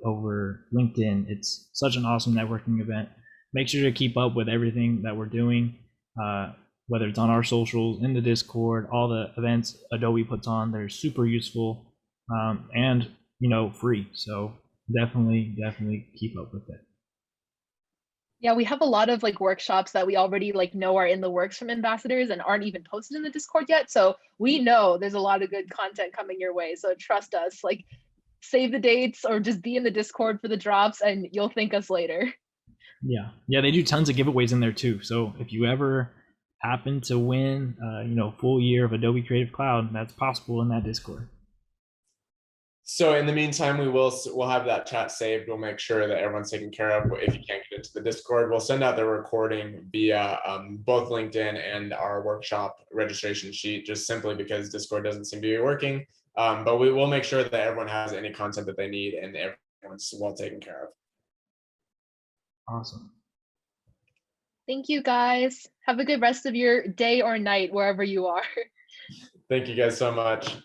over LinkedIn. It's such an awesome networking event. Make sure to keep up with everything that we're doing, whether it's on our socials, in the Discord, all the events Adobe puts on. They're super useful, and free. So definitely keep up with it. Yeah, we have a lot of workshops that we already know are in the works from ambassadors and aren't even posted in the Discord yet. So we know there's a lot of good content coming your way. So trust us, save the dates or just be in the Discord for the drops and you'll thank us later. Yeah, they do tons of giveaways in there too. So if you ever happen to win, full year of Adobe Creative Cloud, that's possible in that Discord. So in the meantime, we'll have that chat saved. We'll make sure that everyone's taken care of. If you can't get into the Discord, we'll send out the recording via both LinkedIn and our workshop registration sheet, just simply because Discord doesn't seem to be working. But we will make sure that everyone has any content that they need and everyone's well taken care of. Awesome. Thank you, guys. Have a good rest of your day or night, wherever you are. Thank you guys so much.